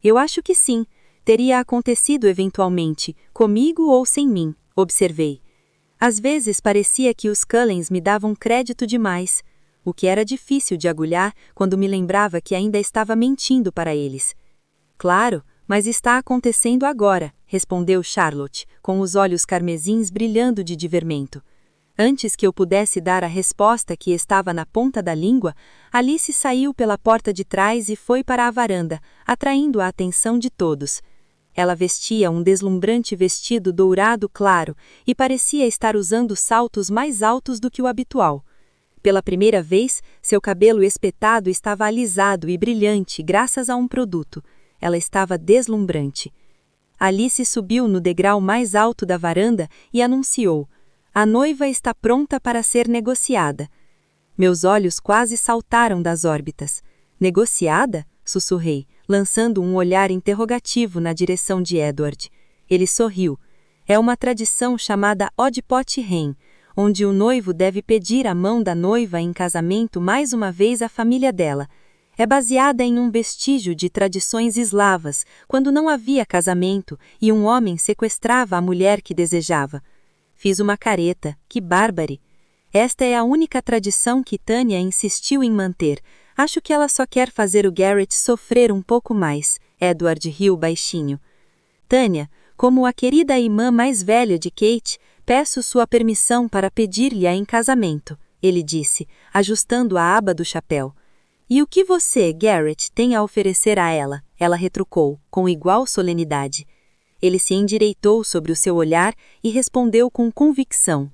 Eu acho que sim. Teria acontecido eventualmente, comigo ou sem mim, observei. Às vezes parecia que os Cullens me davam crédito demais, o que era difícil de agulhar quando me lembrava que ainda estava mentindo para eles. Claro, mas está acontecendo agora, respondeu Charlotte, com os olhos carmesins brilhando de divermento. Antes que eu pudesse dar a resposta que estava na ponta da língua, Alice saiu pela porta de trás e foi para a varanda, atraindo a atenção de todos. Ela vestia um deslumbrante vestido dourado claro e parecia estar usando saltos mais altos do que o habitual. Pela primeira vez, seu cabelo espetado estava alisado e brilhante graças a um produto. Ela estava deslumbrante. Alice subiu no degrau mais alto da varanda e anunciou: "A noiva está pronta para ser negociada." Meus olhos quase saltaram das órbitas. "Negociada?" sussurrei, lançando um olhar interrogativo na direção de Edward. Ele sorriu. "É uma tradição chamada Odpot Hen, onde o noivo deve pedir a mão da noiva em casamento mais uma vez à família dela. É baseada em um vestígio de tradições eslavas, quando não havia casamento e um homem sequestrava a mulher que desejava." Fiz uma careta, que bárbare. "Esta é a única tradição que Tânia insistiu em manter. Acho que ela só quer fazer o Garrett sofrer um pouco mais." Edward riu baixinho. "Tânia, como a querida irmã mais velha de Kate, peço sua permissão para pedir-lhe-a em casamento," ele disse, ajustando a aba do chapéu. "E o que você, Garrett, tem a oferecer a ela?" ela retrucou, com igual solenidade. Ele se endireitou sobre o seu olhar e respondeu com convicção: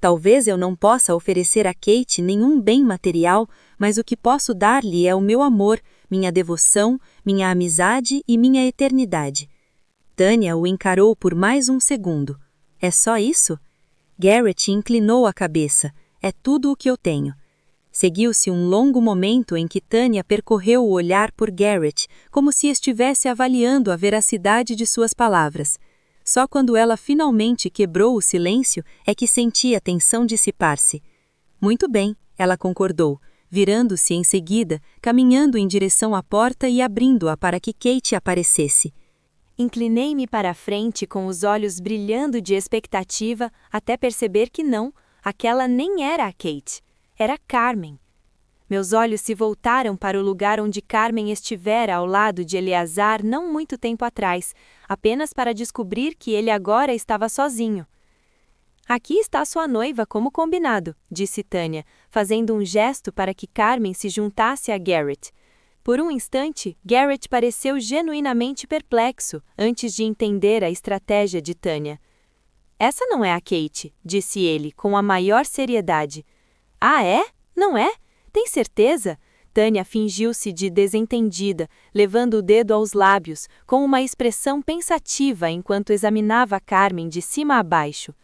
"Talvez eu não possa oferecer a Kate nenhum bem material, mas o que posso dar-lhe é o meu amor, minha devoção, minha amizade e minha eternidade." Tânia o encarou por mais um segundo. "É só isso?" Garrett inclinou a cabeça. "É tudo o que eu tenho." Seguiu-se um longo momento em que Tânia percorreu o olhar por Garrett, como se estivesse avaliando a veracidade de suas palavras. Só quando ela finalmente quebrou o silêncio é que senti a tensão dissipar-se. "Muito bem," ela concordou, virando-se em seguida, caminhando em direção à porta e abrindo-a para que Kate aparecesse. Inclinei-me para a frente com os olhos brilhando de expectativa até perceber que não, aquela nem era a Kate. Era Carmen. Meus olhos se voltaram para o lugar onde Carmen estivera ao lado de Eleazar não muito tempo atrás, apenas para descobrir que ele agora estava sozinho. "Aqui está sua noiva como combinado," disse Tânia, fazendo um gesto para que Carmen se juntasse a Garrett. Por um instante, Garrett pareceu genuinamente perplexo antes de entender a estratégia de Tânia. "Essa não é a Kate," disse ele com a maior seriedade. "Ah, é? Não é? Tem certeza?" Tânia fingiu-se de desentendida, levando o dedo aos lábios, com uma expressão pensativa enquanto examinava Carmen de cima a baixo.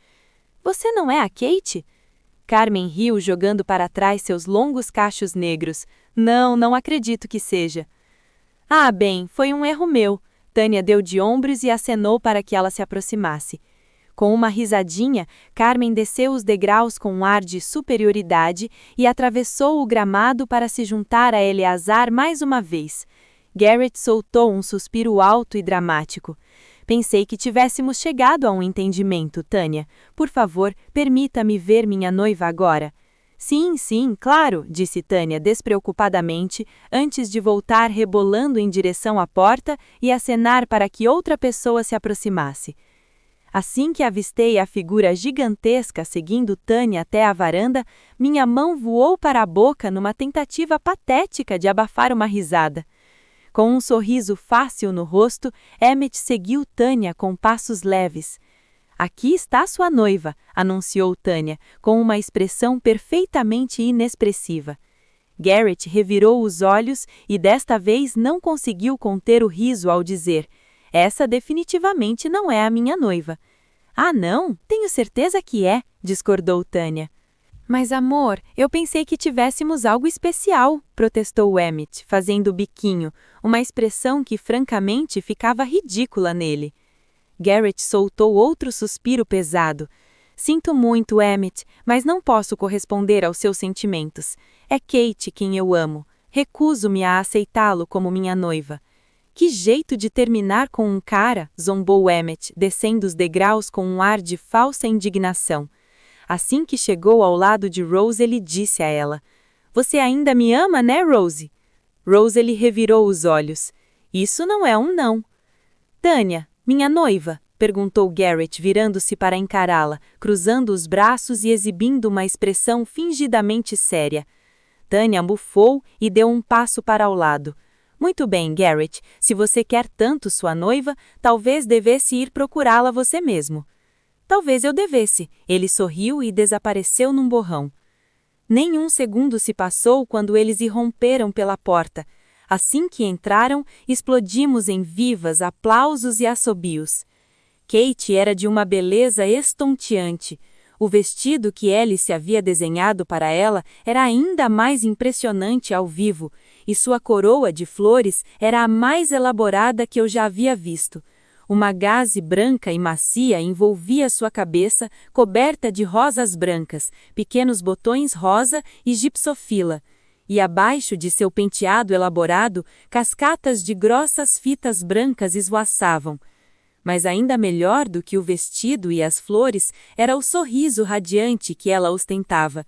"Você não é a Kate?" Carmen riu, jogando para trás seus longos cachos negros. Não acredito que seja." "Ah, bem, foi um erro meu." Tânia deu de ombros e acenou para que ela se aproximasse. Com uma risadinha, Carmen desceu os degraus com um ar de superioridade e atravessou o gramado para se juntar a Eleazar mais uma vez. Garrett soltou um suspiro alto e dramático. "Pensei que tivéssemos chegado a um entendimento, Tânia. Por favor, permita-me ver minha noiva agora." Sim, claro," disse Tânia despreocupadamente, antes de voltar rebolando em direção à porta e acenar para que outra pessoa se aproximasse. Assim que avistei a figura gigantesca seguindo Tânia até a varanda, minha mão voou para a boca numa tentativa patética de abafar uma risada. Com um sorriso fácil no rosto, Emmett seguiu Tânia com passos leves. "Aqui está sua noiva," anunciou Tânia, com uma expressão perfeitamente inexpressiva. Garrett revirou os olhos e desta vez não conseguiu conter o riso ao dizer: "Essa definitivamente não é a minha noiva." "Ah, não? Tenho certeza que é," discordou Tânia. "Mas, amor, eu pensei que tivéssemos algo especial," protestou Emmett, fazendo biquinho, uma expressão que francamente ficava ridícula nele. Garrett soltou outro suspiro pesado. "Sinto muito, Emmett, mas não posso corresponder aos seus sentimentos. É Kate quem eu amo. Recuso-me a aceitá-lo como minha noiva." "Que jeito de terminar com um cara!" zombou Emmett, descendo os degraus com um ar de falsa indignação. Assim que chegou ao lado de Rose, ele disse a ela: "Você ainda me ama, né, Rose?" Rose lhe revirou os olhos. "Isso não é um não." "Tânia, minha noiva," perguntou Garrett, virando-se para encará-la, cruzando os braços e exibindo uma expressão fingidamente séria. Tânia bufou e deu um passo para o lado. Muito bem, Garrett, se você quer tanto sua noiva, talvez devesse ir procurá-la você mesmo. Talvez eu devesse. Ele sorriu e desapareceu num borrão. Nem um segundo se passou quando eles irromperam pela porta. Assim que entraram, explodimos em vivas, aplausos e assobios. Kate era de uma beleza estonteante. O vestido que Alice havia desenhado para ela era ainda mais impressionante ao vivo, e sua coroa de flores era a mais elaborada que eu já havia visto. Uma gaze branca e macia envolvia sua cabeça, coberta de rosas brancas, pequenos botões rosa e gipsofila. E abaixo de seu penteado elaborado, cascatas de grossas fitas brancas esvoaçavam. Mas ainda melhor do que o vestido e as flores era o sorriso radiante que ela ostentava.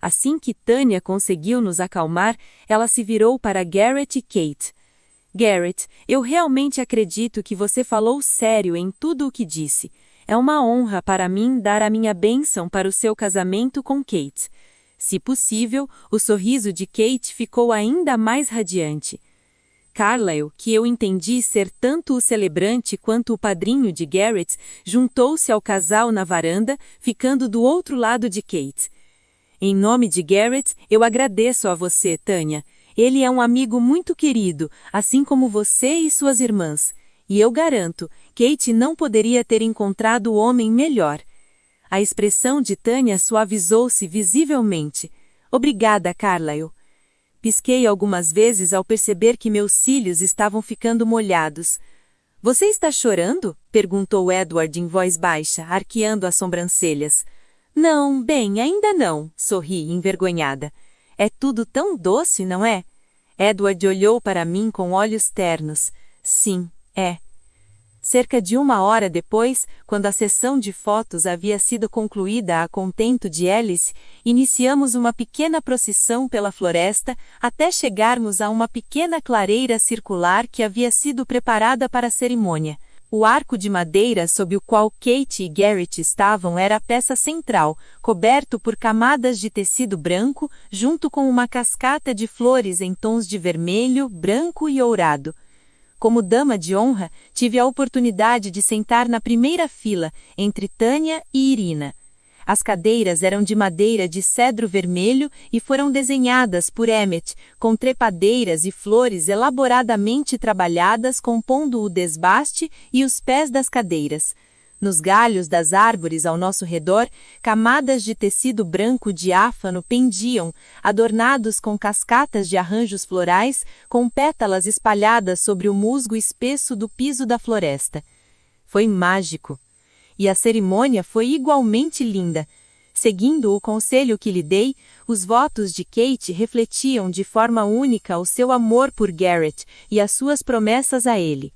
Assim que Tânia conseguiu nos acalmar, ela se virou para Garrett e Kate. Garrett, eu realmente acredito que você falou sério em tudo o que disse. É uma honra para mim dar a minha bênção para o seu casamento com Kate. Se possível, o sorriso de Kate ficou ainda mais radiante. Carlyle, que eu entendi ser tanto o celebrante quanto o padrinho de Garrett, juntou-se ao casal na varanda, ficando do outro lado de Kate. Em nome de Garrett, eu agradeço a você, Tânia. Ele é um amigo muito querido, assim como você e suas irmãs. E eu garanto, Kate não poderia ter encontrado o homem melhor. A expressão de Tânia suavizou-se visivelmente. Obrigada, Carlyle. Pisquei algumas vezes ao perceber que meus cílios estavam ficando molhados. Você está chorando? Perguntou Edward em voz baixa, arqueando as sobrancelhas. Não, bem, ainda não, sorri, envergonhada. É tudo tão doce, não é? Edward olhou para mim com olhos ternos. Sim, é. Cerca de 1 hora depois, quando a sessão de fotos havia sido concluída a contento de Alice, iniciamos uma pequena procissão pela floresta até chegarmos a uma pequena clareira circular que havia sido preparada para a cerimônia. O arco de madeira sob o qual Kate e Garrett estavam era a peça central, coberto por camadas de tecido branco, junto com uma cascata de flores em tons de vermelho, branco e ourado. Como dama de honra, tive a oportunidade de sentar na primeira fila, entre Tânia e Irina. As cadeiras eram de madeira de cedro vermelho e foram desenhadas por Emmett, com trepadeiras e flores elaboradamente trabalhadas compondo o desbaste e os pés das cadeiras. Nos galhos das árvores ao nosso redor, camadas de tecido branco diáfano pendiam, adornados com cascatas de arranjos florais, com pétalas espalhadas sobre o musgo espesso do piso da floresta. Foi mágico. E a cerimônia foi igualmente linda. Seguindo o conselho que lhe dei, os votos de Kate refletiam de forma única o seu amor por Garrett e as suas promessas a ele.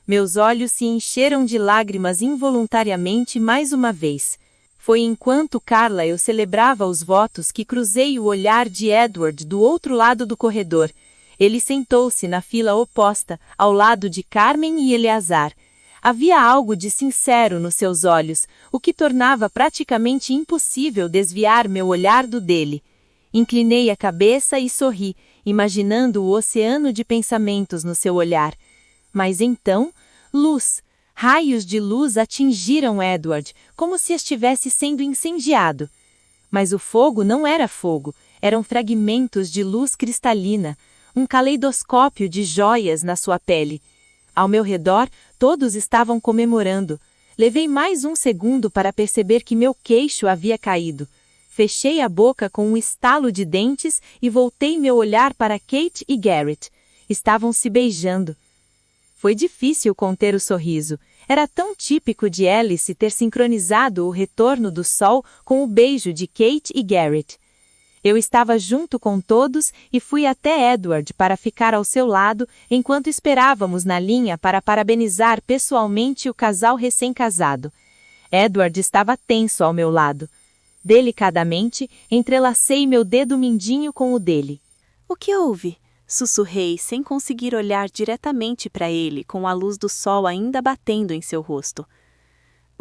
Meus olhos se encheram de lágrimas involuntariamente mais uma vez. Foi enquanto Carlyle celebrava os votos que cruzei o olhar de Edward do outro lado do corredor. Ele sentou-se na fila oposta, ao lado de Carmen e Eleazar. Havia algo de sincero nos seus olhos, o que tornava praticamente impossível desviar meu olhar do dele. Inclinei a cabeça e sorri, imaginando o oceano de pensamentos no seu olhar. Mas então, raios de luz atingiram Edward, como se estivesse sendo incendiado. Mas o fogo não era fogo, eram fragmentos de luz cristalina, um caleidoscópio de joias na sua pele. Ao meu redor, todos estavam comemorando. Levei mais um segundo para perceber que meu queixo havia caído. Fechei a boca com um estalo de dentes e voltei meu olhar para Kate e Garrett. Estavam se beijando. Foi difícil conter o sorriso. Era tão típico de Alice ter sincronizado o retorno do sol com o beijo de Kate e Garrett. Eu estava junto com todos e fui até Edward para ficar ao seu lado enquanto esperávamos na linha para parabenizar pessoalmente o casal recém-casado. Edward estava tenso ao meu lado. Delicadamente, entrelacei meu dedo mindinho com o dele. O que houve? Sussurrei, sem conseguir olhar diretamente para ele, com a luz do sol ainda batendo em seu rosto.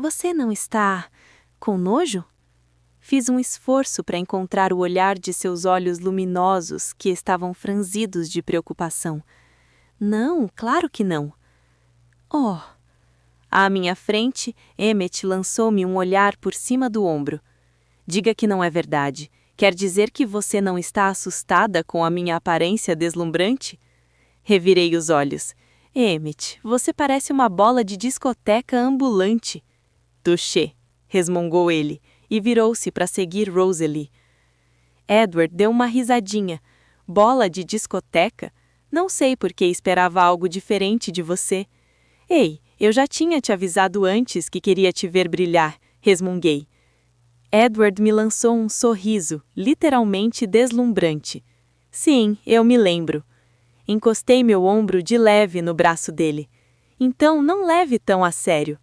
Você não está com nojo? Fiz um esforço para encontrar o olhar de seus olhos luminosos que estavam franzidos de preocupação. Não, claro que não. Oh! À minha frente, Emmett lançou-me um olhar por cima do ombro. Diga que não é verdade. Quer dizer que você não está assustada com a minha aparência deslumbrante? Revirei os olhos. Emmett, você parece uma bola de discoteca ambulante. Touché, resmungou ele, e virou-se para seguir Rosalie. Edward deu uma risadinha. Bola de discoteca? Não sei por que esperava algo diferente de você. Ei, eu já tinha te avisado antes que queria te ver brilhar, resmunguei. Edward me lançou um sorriso, literalmente deslumbrante. Sim, eu me lembro. Encostei meu ombro de leve no braço dele. Então não leve tão a sério.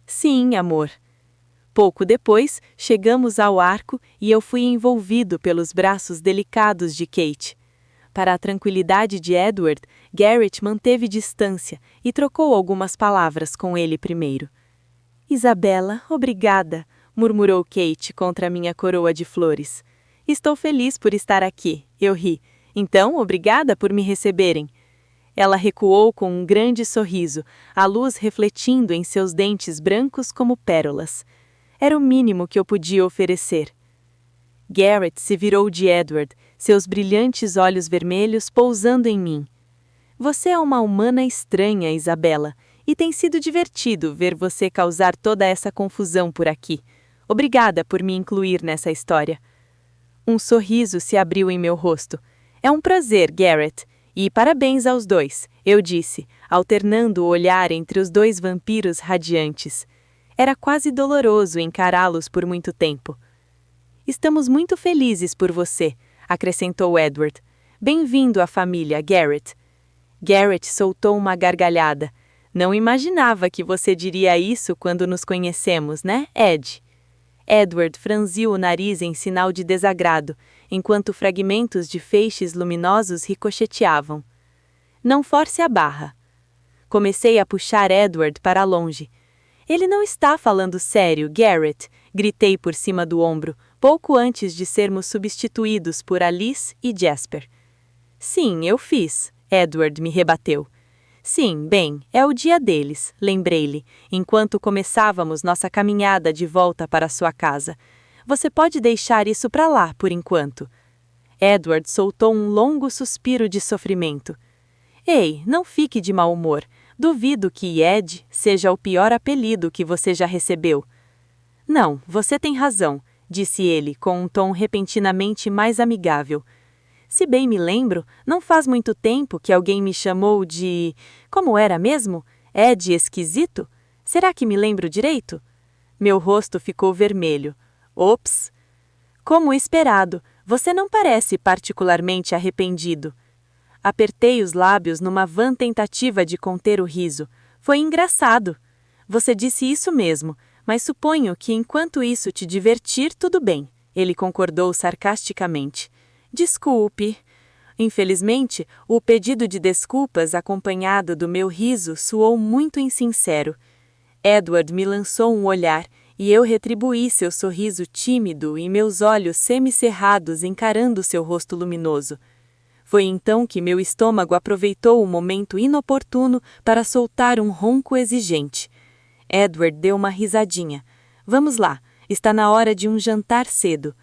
Sim, amor. Pouco depois, chegamos ao arco e eu fui envolvido pelos braços delicados de Kate. Para a tranquilidade de Edward, Garrett manteve distância e trocou algumas palavras com ele primeiro. Isabela, obrigada, murmurou Kate contra minha coroa de flores. Estou feliz por estar aqui, eu ri. Então, obrigada por me receberem. Ela recuou com um grande sorriso, a luz refletindo em seus dentes brancos como pérolas. Era o mínimo que eu podia oferecer. Garrett se virou de Edward, seus brilhantes olhos vermelhos pousando em mim. Você é uma humana estranha, Isabela, e tem sido divertido ver você causar toda essa confusão por aqui. Obrigada por me incluir nessa história. Um sorriso se abriu em meu rosto. É um prazer, Garrett, e parabéns aos dois, eu disse, alternando o olhar entre os dois vampiros radiantes. Era quase doloroso encará-los por muito tempo. Estamos muito felizes por você, acrescentou Edward. Bem-vindo à família, Garrett. Garrett soltou uma gargalhada. Não imaginava que você diria isso quando nos conhecemos, né, Ed? Edward franziu o nariz em sinal de desagrado, enquanto fragmentos de feixes luminosos ricocheteavam. Não force a barra. Comecei a puxar Edward para longe. Ele não está falando sério, Garrett, gritei por cima do ombro, pouco antes de sermos substituídos por Alice e Jasper. Sim, eu fiz, Edward me rebateu. Sim, bem, é o dia deles, lembrei-lhe, enquanto começávamos nossa caminhada de volta para sua casa. Você pode deixar isso para lá, por enquanto. Edward soltou um longo suspiro de sofrimento. Ei, não fique de mau humor. Duvido que Ed seja o pior apelido que você já recebeu. Não, você tem razão, disse ele, com um tom repentinamente mais amigável. Se bem me lembro, não faz muito tempo que alguém me chamou de... Como era mesmo? Ed esquisito? Será que me lembro direito? Meu rosto ficou vermelho. Ops! Como esperado, você não parece particularmente arrependido. Apertei os lábios numa vã tentativa de conter o riso. Foi engraçado. Você disse isso mesmo, mas suponho que enquanto isso te divertir, tudo bem. Ele concordou sarcasticamente. Desculpe. Infelizmente, o pedido de desculpas acompanhado do meu riso soou muito insincero. Edward me lançou um olhar e eu retribuí seu sorriso tímido e meus olhos semicerrados encarando seu rosto luminoso. Foi então que meu estômago aproveitou o momento inoportuno para soltar um ronco exigente. Edward deu uma risadinha. Vamos lá, está na hora de um jantar cedo.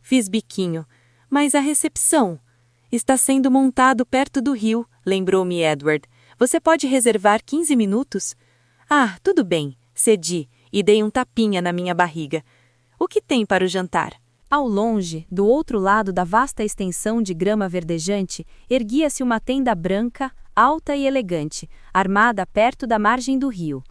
Fiz biquinho. Mas a recepção? Está sendo montado perto do rio, lembrou-me Edward. Você pode reservar 15 minutos? Ah, tudo bem, cedi e dei um tapinha na minha barriga. O que tem para o jantar? Ao longe, do outro lado da vasta extensão de grama verdejante, erguia-se uma tenda branca, alta e elegante, armada perto da margem do rio.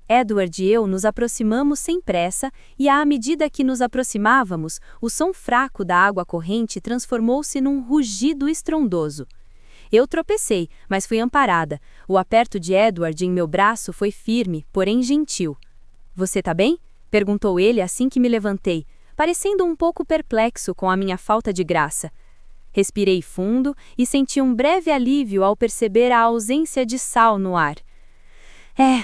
Edward e eu nos aproximamos sem pressa e, à medida que nos aproximávamos, o som fraco da água corrente transformou-se num rugido estrondoso. Eu tropecei, mas fui amparada. O aperto de Edward em meu braço foi firme, porém gentil. Você tá bem? Perguntou ele assim que me levantei, parecendo um pouco perplexo com a minha falta de graça. Respirei fundo e senti um breve alívio ao perceber a ausência de sal no ar.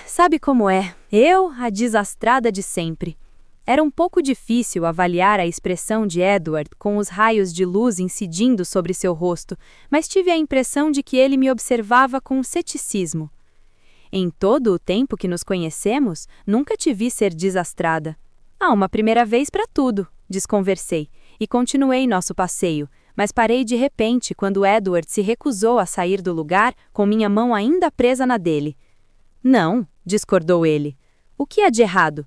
Sabe como é? Eu, a desastrada de sempre. Era um pouco difícil avaliar a expressão de Edward com os raios de luz incidindo sobre seu rosto, mas tive a impressão de que ele me observava com ceticismo. Em todo o tempo que nos conhecemos, nunca te vi ser desastrada. Há uma primeira vez para tudo, desconversei, e continuei nosso passeio, mas parei de repente quando Edward se recusou a sair do lugar com minha mão ainda presa na dele. Não, discordou ele. O que há de errado?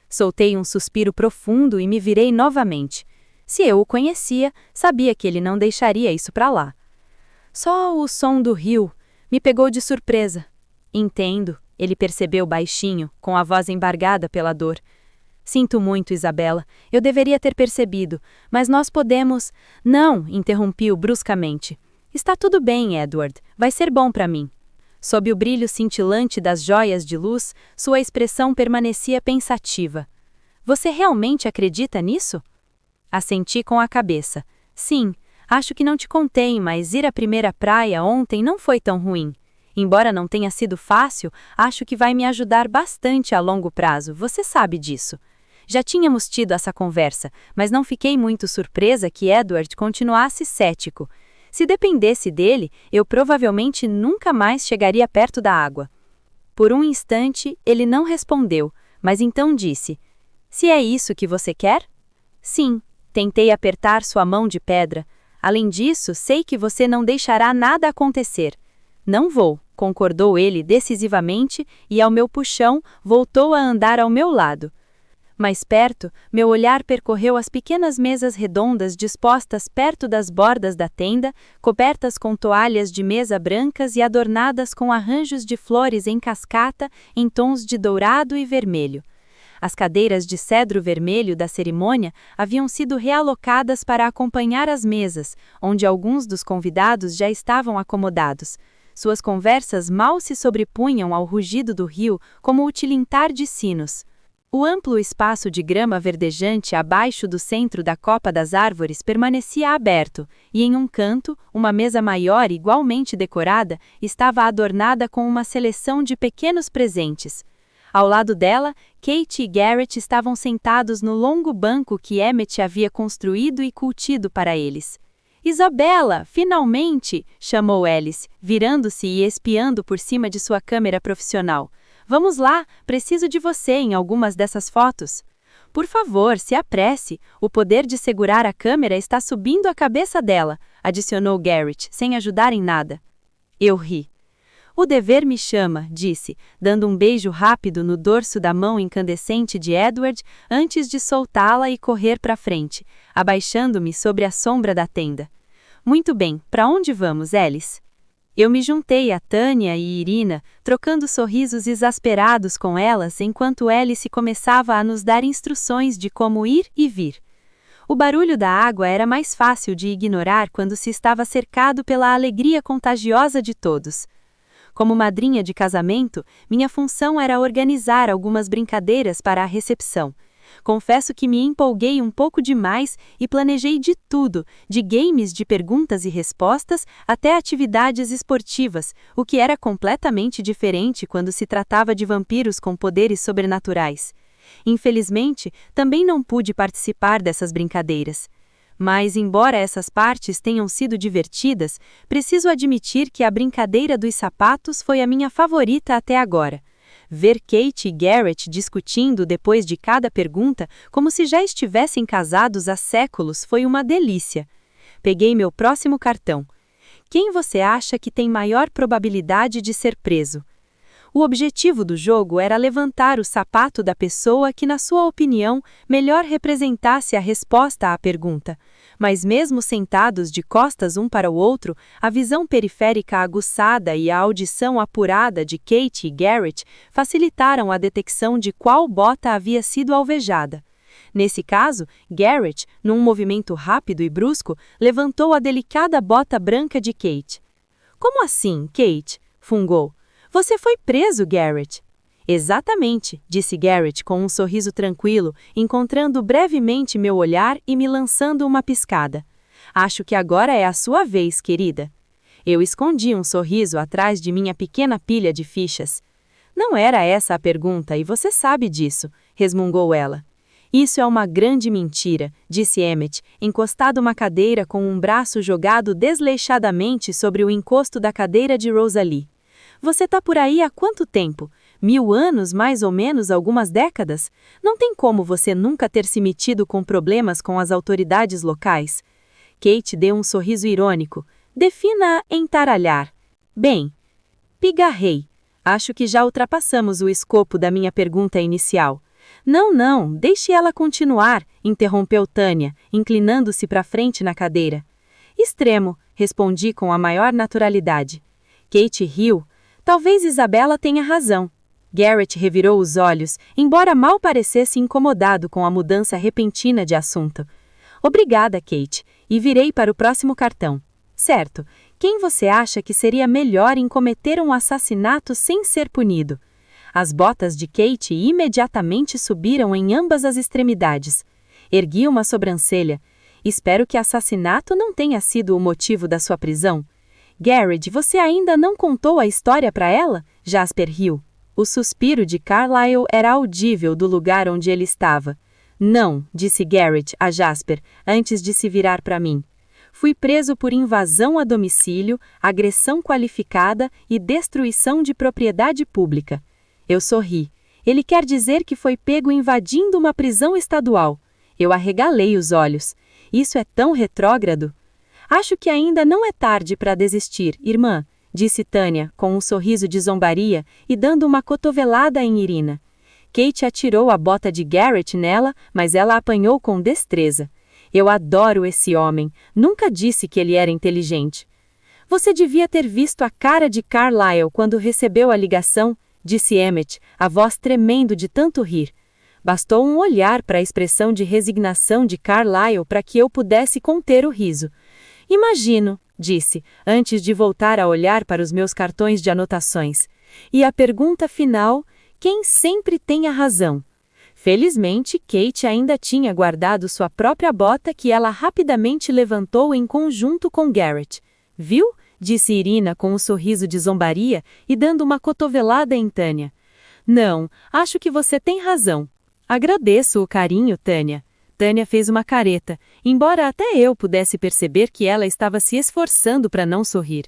Soltei um suspiro profundo e me virei novamente. Se eu o conhecia, sabia que ele não deixaria isso para lá. Só o som do rio me pegou de surpresa. Entendo, ele percebeu baixinho, com a voz embargada pela dor. Sinto muito, Isabela. Eu deveria ter percebido, mas nós podemos... Não, interrompi-o bruscamente. Está tudo bem, Edward. Vai ser bom para mim. Sob o brilho cintilante das joias de luz, sua expressão permanecia pensativa. Você realmente acredita nisso? Assenti com a cabeça. Sim, acho que não te contei, mas ir à primeira praia ontem não foi tão ruim. Embora não tenha sido fácil, acho que vai me ajudar bastante a longo prazo, você sabe disso. Já tínhamos tido essa conversa, mas não fiquei muito surpresa que Edward continuasse cético. Se dependesse dele, eu provavelmente nunca mais chegaria perto da água. Por um instante, ele não respondeu, mas então disse: Se é isso que você quer? Sim, tentei apertar sua mão de pedra. Além disso, sei que você não deixará nada acontecer. Não vou, concordou ele decisivamente e, ao meu puxão, voltou a andar ao meu lado. Mais perto, meu olhar percorreu as pequenas mesas redondas dispostas perto das bordas da tenda, cobertas com toalhas de mesa brancas e adornadas com arranjos de flores em cascata em tons de dourado e vermelho. As cadeiras de cedro vermelho da cerimônia haviam sido realocadas para acompanhar as mesas, onde alguns dos convidados já estavam acomodados. Suas conversas mal se sobrepunham ao rugido do rio como o tilintar de sinos. O amplo espaço de grama verdejante abaixo do centro da copa das árvores permanecia aberto, e em um canto, uma mesa maior igualmente decorada estava adornada com uma seleção de pequenos presentes. Ao lado dela, Kate e Garrett estavam sentados no longo banco que Emmett havia construído e curtido para eles. Isabela, finalmente! Chamou Alice, virando-se e espiando por cima de sua câmera profissional. Vamos lá, preciso de você em algumas dessas fotos. Por favor, se apresse, o poder de segurar a câmera está subindo a cabeça dela, adicionou Garrett, sem ajudar em nada. Eu ri. O dever me chama, disse, dando um beijo rápido no dorso da mão incandescente de Edward antes de soltá-la e correr para frente, abaixando-me sobre a sombra da tenda. Muito bem, para onde vamos, Alice? Eu me juntei a Tânia e Irina, trocando sorrisos exasperados com elas enquanto Alice começava a nos dar instruções de como ir e vir. O barulho da água era mais fácil de ignorar quando se estava cercado pela alegria contagiosa de todos. Como madrinha de casamento, minha função era organizar algumas brincadeiras para a recepção. Confesso que me empolguei um pouco demais e planejei de tudo, de games de perguntas e respostas até atividades esportivas, o que era completamente diferente quando se tratava de vampiros com poderes sobrenaturais. Infelizmente, também não pude participar dessas brincadeiras. Mas, embora essas partes tenham sido divertidas, preciso admitir que a brincadeira dos sapatos foi a minha favorita até agora. Ver Kate e Garrett discutindo depois de cada pergunta, como se já estivessem casados há séculos, foi uma delícia. Peguei meu próximo cartão. Quem você acha que tem maior probabilidade de ser preso? O objetivo do jogo era levantar o sapato da pessoa que, na sua opinião, melhor representasse a resposta à pergunta. Mas mesmo sentados de costas um para o outro, a visão periférica aguçada e a audição apurada de Kate e Garrett facilitaram a detecção de qual bota havia sido alvejada. Nesse caso, Garrett, num movimento rápido e brusco, levantou a delicada bota branca de Kate. Como assim, Kate? Fungou. Você foi preso, Garrett. Exatamente, disse Garrett com um sorriso tranquilo, encontrando brevemente meu olhar e me lançando uma piscada. Acho que agora é a sua vez, querida. Eu escondi um sorriso atrás de minha pequena pilha de fichas. Não era essa a pergunta e você sabe disso, resmungou ela. Isso é uma grande mentira, disse Emmett, encostado uma cadeira com um braço jogado desleixadamente sobre o encosto da cadeira de Rosalie. Você tá por aí há quanto tempo? 1000 anos, mais ou menos algumas décadas? Não tem como você nunca ter se metido com problemas com as autoridades locais. Kate deu um sorriso irônico. Defina entaralhar. Bem, pigarrei. Acho que já ultrapassamos o escopo da minha pergunta inicial. Não, deixe ela continuar, interrompeu Tânia, inclinando-se para frente na cadeira. Extremo, respondi com a maior naturalidade. Kate riu. Talvez Isabela tenha razão. Garrett revirou os olhos, embora mal parecesse incomodado com a mudança repentina de assunto. Obrigada, Kate, e virei para o próximo cartão. Certo, quem você acha que seria melhor em cometer um assassinato sem ser punido? As botas de Kate imediatamente subiram em ambas as extremidades. Ergui uma sobrancelha. Espero que assassinato não tenha sido o motivo da sua prisão. Garrett, você ainda não contou a história para ela? Jasper riu. O suspiro de Carlyle era audível do lugar onde ele estava. Não, disse Garrett a Jasper, antes de se virar para mim. Fui preso por invasão a domicílio, agressão qualificada e destruição de propriedade pública. Eu sorri. Ele quer dizer que foi pego invadindo uma prisão estadual. Eu arregalei os olhos. Isso é tão retrógrado. Acho que ainda não é tarde para desistir, irmã, disse Tânia, com um sorriso de zombaria e dando uma cotovelada em Irina. Kate atirou a bota de Garrett nela, mas ela apanhou com destreza. Eu adoro esse homem. Nunca disse que ele era inteligente. Você devia ter visto a cara de Carlyle quando recebeu a ligação, disse Emmett, a voz tremendo de tanto rir. Bastou um olhar para a expressão de resignação de Carlyle para que eu pudesse conter o riso. Imagino, disse, antes de voltar a olhar para os meus cartões de anotações. E a pergunta final, quem sempre tem a razão? Felizmente, Kate ainda tinha guardado sua própria bota que ela rapidamente levantou em conjunto com Garrett. Viu? Disse Irina com um sorriso de zombaria e dando uma cotovelada em Tânia. Não, acho que você tem razão. Agradeço o carinho, Tânia. Tânia fez uma careta, embora até eu pudesse perceber que ela estava se esforçando para não sorrir.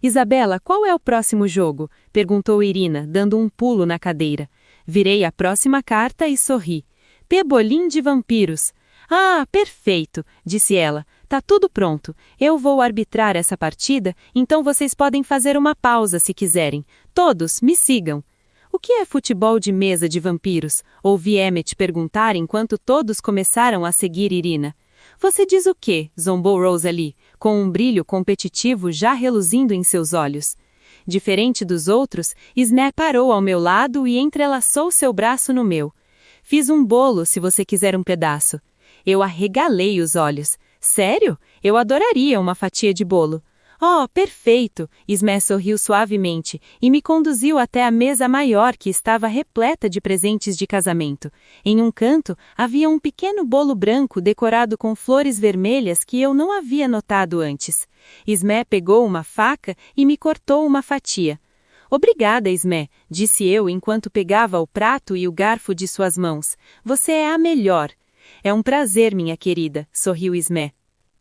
Isabela, qual é o próximo jogo? Perguntou Irina, dando um pulo na cadeira. Virei a próxima carta e sorri. Pebolim de vampiros. Ah, perfeito, disse ela. Tá tudo pronto. Eu vou arbitrar essa partida, então vocês podem fazer uma pausa se quiserem. Todos, me sigam. O que é futebol de mesa de vampiros? Ouvi Emmett perguntar enquanto todos começaram a seguir Irina. Você diz o quê? Zombou Rosalie, com um brilho competitivo já reluzindo em seus olhos. Diferente dos outros, Ismé parou ao meu lado e entrelaçou seu braço no meu. Fiz um bolo se você quiser um pedaço. Eu arregalei os olhos. Sério? Eu adoraria uma fatia de bolo. Oh, perfeito! Ismé sorriu suavemente e me conduziu até a mesa maior que estava repleta de presentes de casamento. Em um canto, havia um pequeno bolo branco decorado com flores vermelhas que eu não havia notado antes. Ismé pegou uma faca e me cortou uma fatia. Obrigada, Ismé, disse eu enquanto pegava o prato e o garfo de suas mãos. Você é a melhor. É um prazer, minha querida, sorriu Ismé.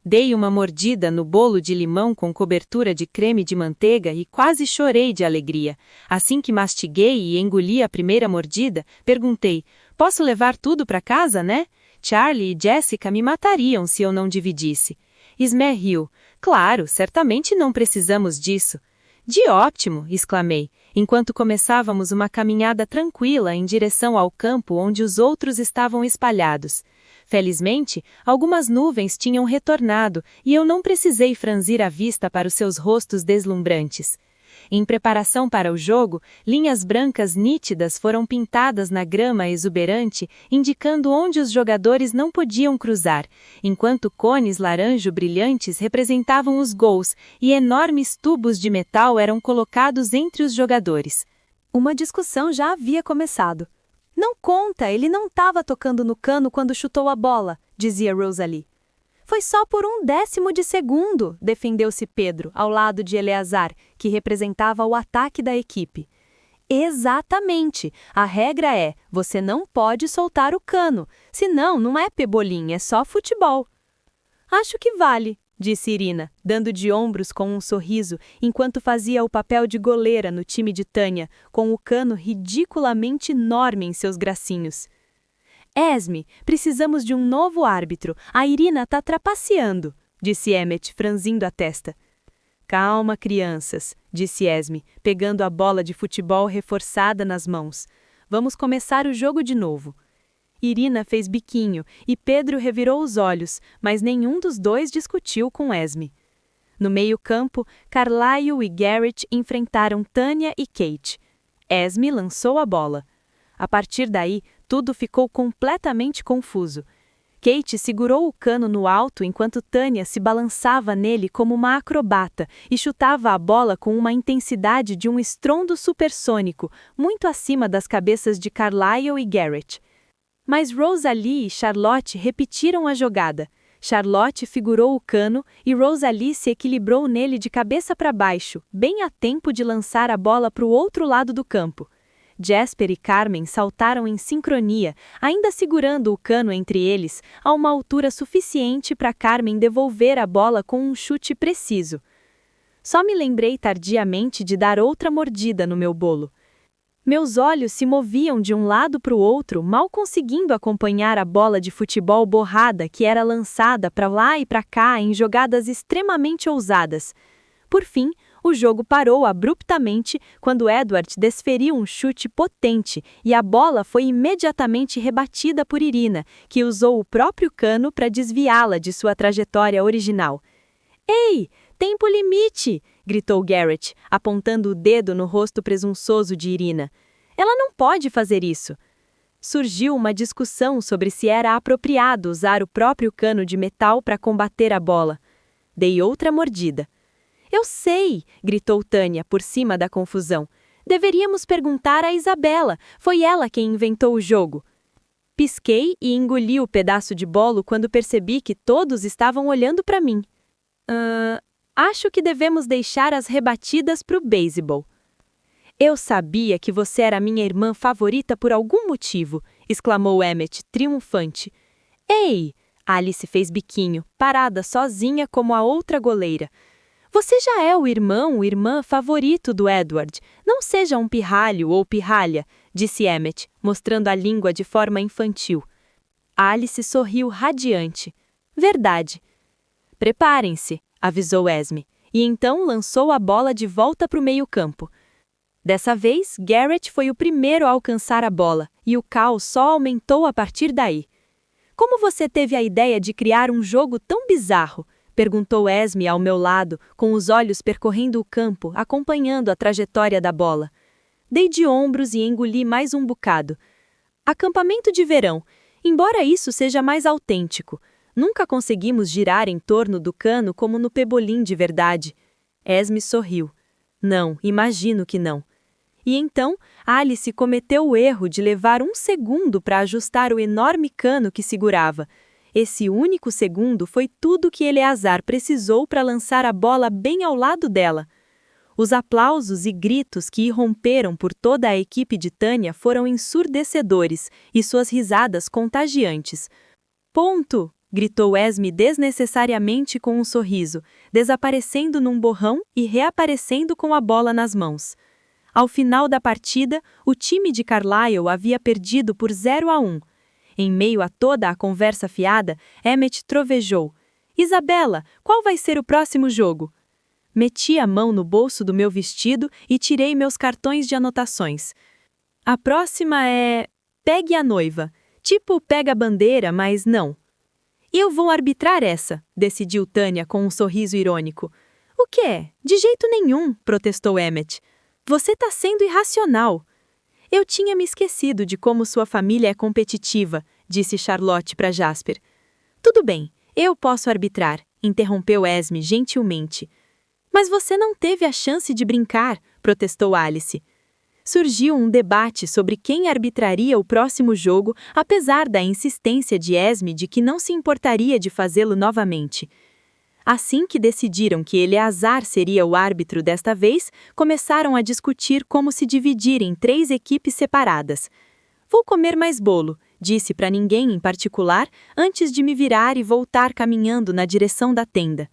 Dei uma mordida no bolo de limão com cobertura de creme de manteiga e quase chorei de alegria. Assim que mastiguei e engoli a primeira mordida, perguntei, posso levar tudo para casa, né? Charlie e Jessica me matariam se eu não dividisse. Ismé riu. Claro, certamente não precisamos disso. De ótimo, exclamei, enquanto começávamos uma caminhada tranquila em direção ao campo onde os outros estavam espalhados. Felizmente, algumas nuvens tinham retornado e eu não precisei franzir a vista para os seus rostos deslumbrantes. Em preparação para o jogo, linhas brancas nítidas foram pintadas na grama exuberante, indicando onde os jogadores não podiam cruzar, enquanto cones laranjo brilhantes representavam os gols e enormes tubos de metal eram colocados entre os jogadores. Uma discussão já havia começado. Não conta, ele não estava tocando no cano quando chutou a bola, dizia Rosalie. Foi só por 1/10 de segundo, defendeu-se Pedro, ao lado de Eleazar, que representava o ataque da equipe. Exatamente! A regra é, você não pode soltar o cano, senão não é pebolim, é só futebol. Acho que vale, disse Irina, dando de ombros com um sorriso, enquanto fazia o papel de goleira no time de Tânia, com o cano ridiculamente enorme em seus gracinhos. Esme, precisamos de um novo árbitro, a Irina tá trapaceando, disse Emmett, franzindo a testa. Calma, crianças, disse Esme, pegando a bola de futebol reforçada nas mãos. Vamos começar o jogo de novo. Irina fez biquinho e Pedro revirou os olhos, mas nenhum dos dois discutiu com Esme. No meio-campo, Carlyle e Garrett enfrentaram Tânia e Kate. Esme lançou a bola. A partir daí, tudo ficou completamente confuso. Kate segurou o cano no alto enquanto Tânia se balançava nele como uma acrobata e chutava a bola com uma intensidade de um estrondo supersônico, muito acima das cabeças de Carlyle e Garrett. Mas Rosalie e Charlotte repetiram a jogada. Charlotte figurou o cano e Rosalie se equilibrou nele de cabeça para baixo, bem a tempo de lançar a bola para o outro lado do campo. Jasper e Carmen saltaram em sincronia, ainda segurando o cano entre eles, a uma altura suficiente para Carmen devolver a bola com um chute preciso. Só me lembrei tardiamente de dar outra mordida no meu bolo. Meus olhos se moviam de um lado para o outro, mal conseguindo acompanhar a bola de futebol borrada que era lançada para lá e para cá em jogadas extremamente ousadas. Por fim, o jogo parou abruptamente quando Edward desferiu um chute potente e a bola foi imediatamente rebatida por Irina, que usou o próprio cano para desviá-la de sua trajetória original. Ei, tempo limite! Gritou Garrett, apontando o dedo no rosto presunçoso de Irina. Ela não pode fazer isso. Surgiu uma discussão sobre se era apropriado usar o próprio cano de metal para combater a bola. Dei outra mordida. Eu sei, gritou Tânia por cima da confusão. Deveríamos perguntar a Isabela, foi ela quem inventou o jogo. Pisquei e engoli o pedaço de bolo quando percebi que todos estavam olhando para mim. Acho que devemos deixar as rebatidas para o beisebol. Eu sabia que você era minha irmã favorita por algum motivo, exclamou Emmett, triunfante. Ei! Alice fez biquinho, parada sozinha como a outra goleira. Você já é o irmão ou irmã favorito do Edward. Não seja um pirralho ou pirralha, disse Emmett, mostrando a língua de forma infantil. Alice sorriu radiante. Verdade. Preparem-se, avisou Esme, e então lançou a bola de volta para o meio-campo. Dessa vez, Garrett foi o primeiro a alcançar a bola, e o caos só aumentou a partir daí. Como você teve a ideia de criar um jogo tão bizarro? Perguntou Esme ao meu lado, com os olhos percorrendo o campo, acompanhando a trajetória da bola. Dei de ombros e engoli mais um bocado. Acampamento de verão. Embora isso seja mais autêntico, nunca conseguimos girar em torno do cano como no pebolim de verdade. Esme sorriu. Não, imagino que não. E então, Alice cometeu o erro de levar 1 segundo para ajustar o enorme cano que segurava. Esse único segundo foi tudo que Eleazar precisou para lançar a bola bem ao lado dela. Os aplausos e gritos que irromperam por toda a equipe de Tânia foram ensurdecedores e suas risadas contagiantes. Ponto! Gritou Esme desnecessariamente com um sorriso, desaparecendo num borrão e reaparecendo com a bola nas mãos. Ao final da partida, o time de Carlyle havia perdido por 0-1. Em meio a toda a conversa fiada, Emmett trovejou. Isabela, qual vai ser o próximo jogo? Meti a mão no bolso do meu vestido e tirei meus cartões de anotações. A próxima é... Pegue a noiva. Tipo pega a bandeira, mas não. Eu vou arbitrar essa, decidiu Tânia com um sorriso irônico. O quê? De jeito nenhum, protestou Emmett. Você tá sendo irracional. Eu tinha me esquecido de como sua família é competitiva, disse Charlotte para Jasper. Tudo bem, eu posso arbitrar, interrompeu Esme gentilmente. Mas você não teve a chance de brincar, protestou Alice. Surgiu um debate sobre quem arbitraria o próximo jogo, apesar da insistência de Esme de que não se importaria de fazê-lo novamente. Assim que decidiram que Eleazar seria o árbitro desta vez, começaram a discutir como se dividir em 3 equipes separadas. Vou comer mais bolo, disse para ninguém em particular, antes de me virar e voltar caminhando na direção da tenda.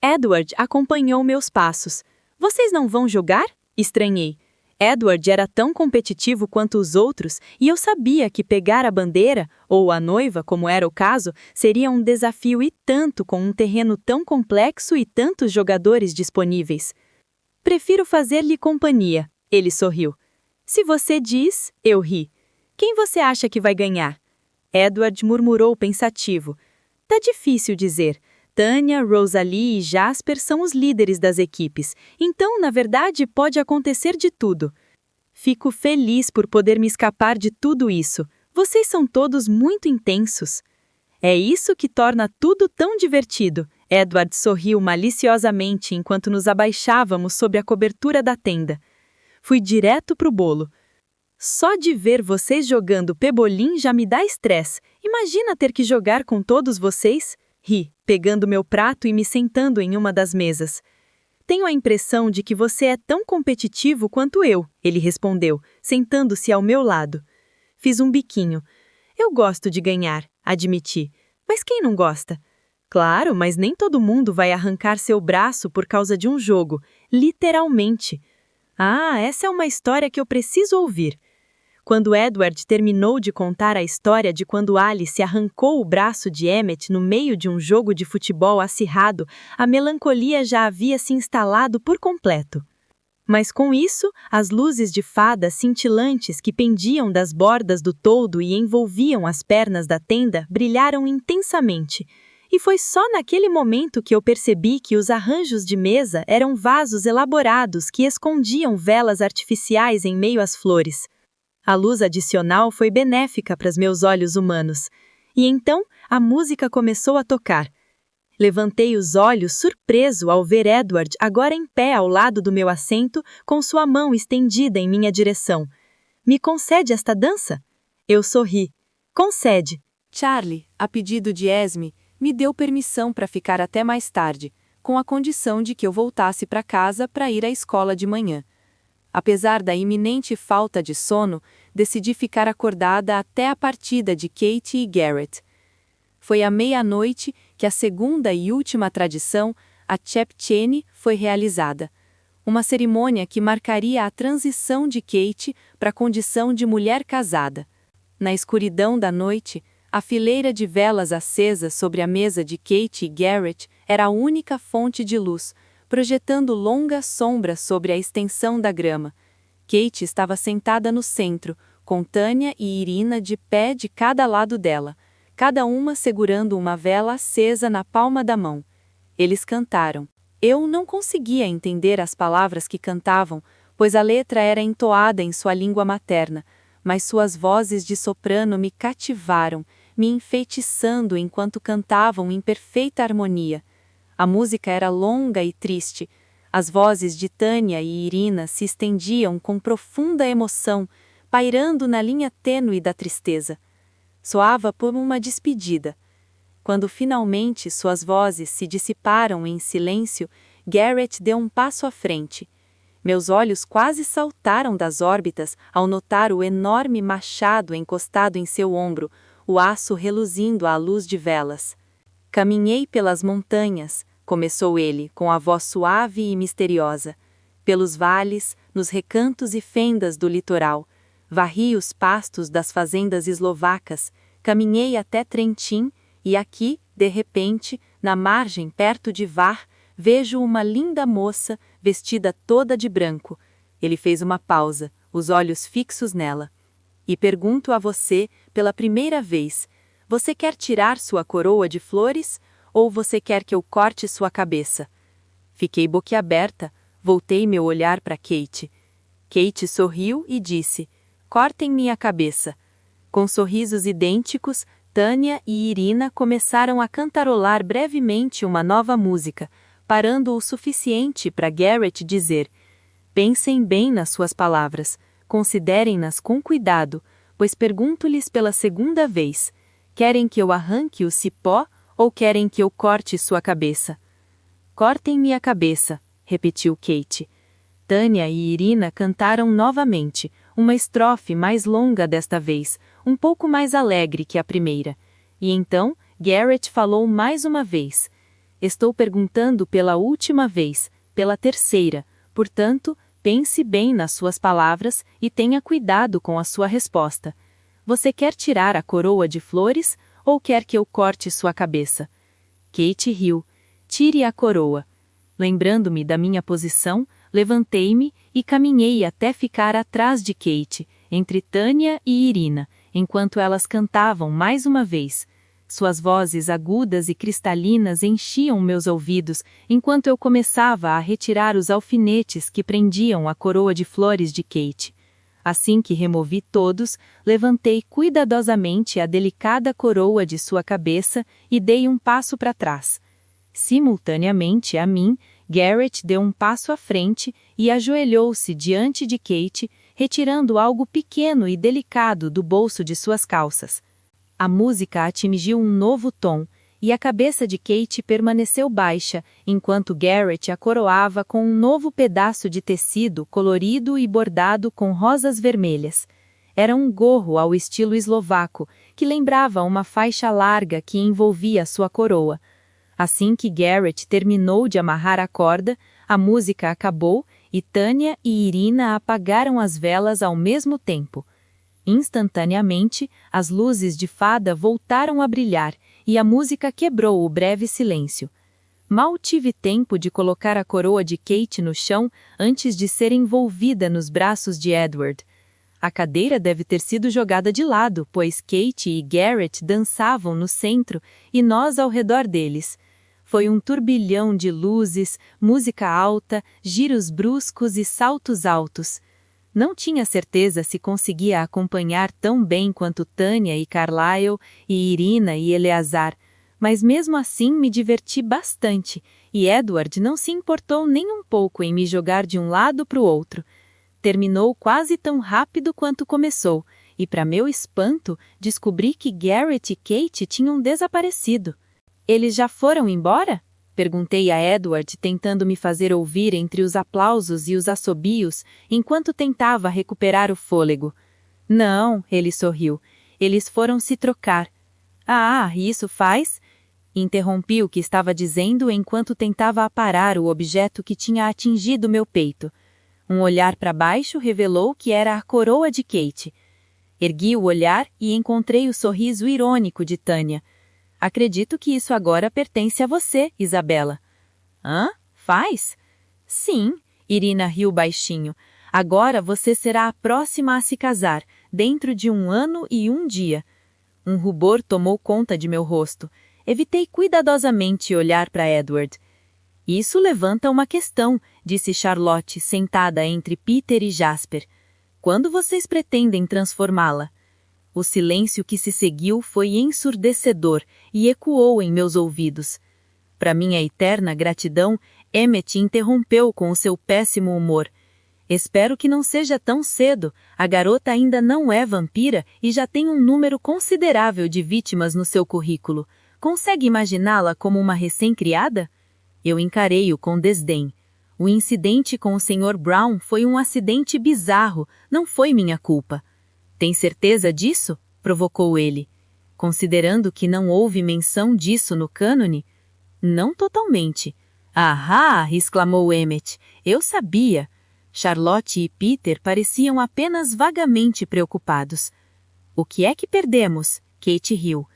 Edward acompanhou meus passos. Vocês não vão jogar? Estranhei. Edward era tão competitivo quanto os outros e eu sabia que pegar a bandeira, ou a noiva, como era o caso, seria um desafio e tanto com um terreno tão complexo e tantos jogadores disponíveis. Prefiro fazer-lhe companhia, ele sorriu. Se você diz, eu ri. Quem você acha que vai ganhar? Edward murmurou pensativo. Tá difícil dizer. Tânia, Rosalie e Jasper são os líderes das equipes, então, na verdade, pode acontecer de tudo. Fico feliz por poder me escapar de tudo isso. Vocês são todos muito intensos. É isso que torna tudo tão divertido. Edward sorriu maliciosamente enquanto nos abaixávamos sob a cobertura da tenda. Fui direto pro bolo. Só de ver vocês jogando pebolim já me dá estresse. Imagina ter que jogar com todos vocês? Ri, pegando meu prato e me sentando em uma das mesas. Tenho a impressão de que você é tão competitivo quanto eu, ele respondeu, sentando-se ao meu lado. Fiz um biquinho. Eu gosto de ganhar, admiti. Mas quem não gosta? Claro, mas nem todo mundo vai arrancar seu braço por causa de um jogo, literalmente. Ah, essa é uma história que eu preciso ouvir. Quando Edward terminou de contar a história de quando Alice arrancou o braço de Emmett no meio de um jogo de futebol acirrado, a melancolia já havia se instalado por completo. Mas com isso, as luzes de fada cintilantes que pendiam das bordas do toldo e envolviam as pernas da tenda brilharam intensamente. E foi só naquele momento que eu percebi que os arranjos de mesa eram vasos elaborados que escondiam velas artificiais em meio às flores. A luz adicional foi benéfica para os meus olhos humanos. E então, a música começou a tocar. Levantei os olhos surpreso ao ver Edward agora em pé ao lado do meu assento, com sua mão estendida em minha direção. Me concede esta dança? Eu sorri. Concede. Charlie, a pedido de Esme, me deu permissão para ficar até mais tarde, com a condição de que eu voltasse para casa para ir à escola de manhã. Apesar da iminente falta de sono, decidi ficar acordada até a partida de Kate e Garrett. Foi à meia-noite que a segunda e última tradição, a Chepcheni, foi realizada. Uma cerimônia que marcaria a transição de Kate para a condição de mulher casada. Na escuridão da noite, a fileira de velas acesas sobre a mesa de Kate e Garrett era a única fonte de luz, projetando longas sombras sobre a extensão da grama. Kate estava sentada no centro, com Tânia e Irina de pé de cada lado dela, cada uma segurando uma vela acesa na palma da mão. Eles cantaram. Eu não conseguia entender as palavras que cantavam, pois a letra era entoada em sua língua materna, mas suas vozes de soprano me cativaram, me enfeitiçando enquanto cantavam em perfeita harmonia. A música era longa e triste. As vozes de Tânia e Irina se estendiam com profunda emoção, pairando na linha tênue da tristeza. Soava como uma despedida. Quando finalmente suas vozes se dissiparam em silêncio, Garrett deu um passo à frente. Meus olhos quase saltaram das órbitas ao notar o enorme machado encostado em seu ombro, o aço reluzindo à luz de velas. Caminhei pelas montanhas, começou ele, com a voz suave e misteriosa, pelos vales, nos recantos e fendas do litoral, varri os pastos das fazendas eslovacas, caminhei até Trentin, e aqui, de repente, na margem perto de Var, vejo uma linda moça, vestida toda de branco. Ele fez uma pausa, os olhos fixos nela. E pergunto a você, pela primeira vez, você quer tirar sua coroa de flores? Ou você quer que eu corte sua cabeça? Fiquei boquiaberta, voltei meu olhar para Kate. Kate sorriu e disse, cortem minha cabeça. Com sorrisos idênticos, Tânia e Irina começaram a cantarolar brevemente uma nova música, parando o suficiente para Garrett dizer, pensem bem nas suas palavras, considerem-nas com cuidado, pois pergunto-lhes pela segunda vez, querem que eu arranque o cipó ou querem que eu corte sua cabeça? Cortem-me a cabeça, repetiu Kate. Tânia e Irina cantaram novamente, uma estrofe mais longa desta vez, um pouco mais alegre que a primeira. E então, Garrett falou mais uma vez. Estou perguntando pela última vez, pela terceira, portanto, pense bem nas suas palavras e tenha cuidado com a sua resposta. Você quer tirar a coroa de flores ou quer que eu corte sua cabeça? Kate riu. Tire a coroa. Lembrando-me da minha posição, levantei-me e caminhei até ficar atrás de Kate, entre Tânia e Irina, enquanto elas cantavam mais uma vez. Suas vozes agudas e cristalinas enchiam meus ouvidos, enquanto eu começava a retirar os alfinetes que prendiam a coroa de flores de Kate. Assim que removi todos, levantei cuidadosamente a delicada coroa de sua cabeça e dei um passo para trás. Simultaneamente a mim, Garrett deu um passo à frente e ajoelhou-se diante de Kate, retirando algo pequeno e delicado do bolso de suas calças. A música atingiu um novo tom, e a cabeça de Kate permaneceu baixa, enquanto Garrett a coroava com um novo pedaço de tecido colorido e bordado com rosas vermelhas. Era um gorro ao estilo eslovaco, que lembrava uma faixa larga que envolvia sua coroa. Assim que Garrett terminou de amarrar a corda, a música acabou e Tânia e Irina apagaram as velas ao mesmo tempo. Instantaneamente, as luzes de fada voltaram a brilhar e a música quebrou o breve silêncio. Mal tive tempo de colocar a coroa de Kate no chão antes de ser envolvida nos braços de Edward. A cadeira deve ter sido jogada de lado, pois Kate e Garrett dançavam no centro e nós ao redor deles. Foi um turbilhão de luzes, música alta, giros bruscos e saltos altos. Não tinha certeza se conseguia acompanhar tão bem quanto Tânia e Carlyle, e Irina e Eleazar, mas mesmo assim me diverti bastante, e Edward não se importou nem um pouco em me jogar de um lado para o outro. Terminou quase tão rápido quanto começou, e para meu espanto, descobri que Garrett e Kate tinham desaparecido. Eles já foram embora? Perguntei a Edward, tentando me fazer ouvir entre os aplausos e os assobios, enquanto tentava recuperar o fôlego. Não, ele sorriu. Eles foram se trocar. Ah, isso faz? Interrompi o que estava dizendo enquanto tentava aparar o objeto que tinha atingido meu peito. Um olhar para baixo revelou que era a coroa de Kate. Ergui o olhar e encontrei o sorriso irônico de Tânia. Acredito que isso agora pertence a você, Isabela. Hã? Faz? Sim, Irina riu baixinho. Agora você será a próxima a se casar, dentro de 1 ano e 1 dia. Um rubor tomou conta de meu rosto. Evitei cuidadosamente olhar para Edward. Isso levanta uma questão, disse Charlotte, sentada entre Peter e Jasper. Quando vocês pretendem transformá-la? O silêncio que se seguiu foi ensurdecedor e ecoou em meus ouvidos. Para minha eterna gratidão, Emmett interrompeu com o seu péssimo humor. Espero que não seja tão cedo. A garota ainda não é vampira e já tem um número considerável de vítimas no seu currículo. Consegue imaginá-la como uma recém-criada? Eu encarei-o com desdém. O incidente com o Sr. Brown foi um acidente bizarro, não foi minha culpa. Tem certeza disso? Provocou ele. Considerando que não houve menção disso no cânone? Não totalmente. Ahá! Exclamou Emmett. Eu sabia. Charlotte e Peter pareciam apenas vagamente preocupados. O que é que perdemos? Kate riu.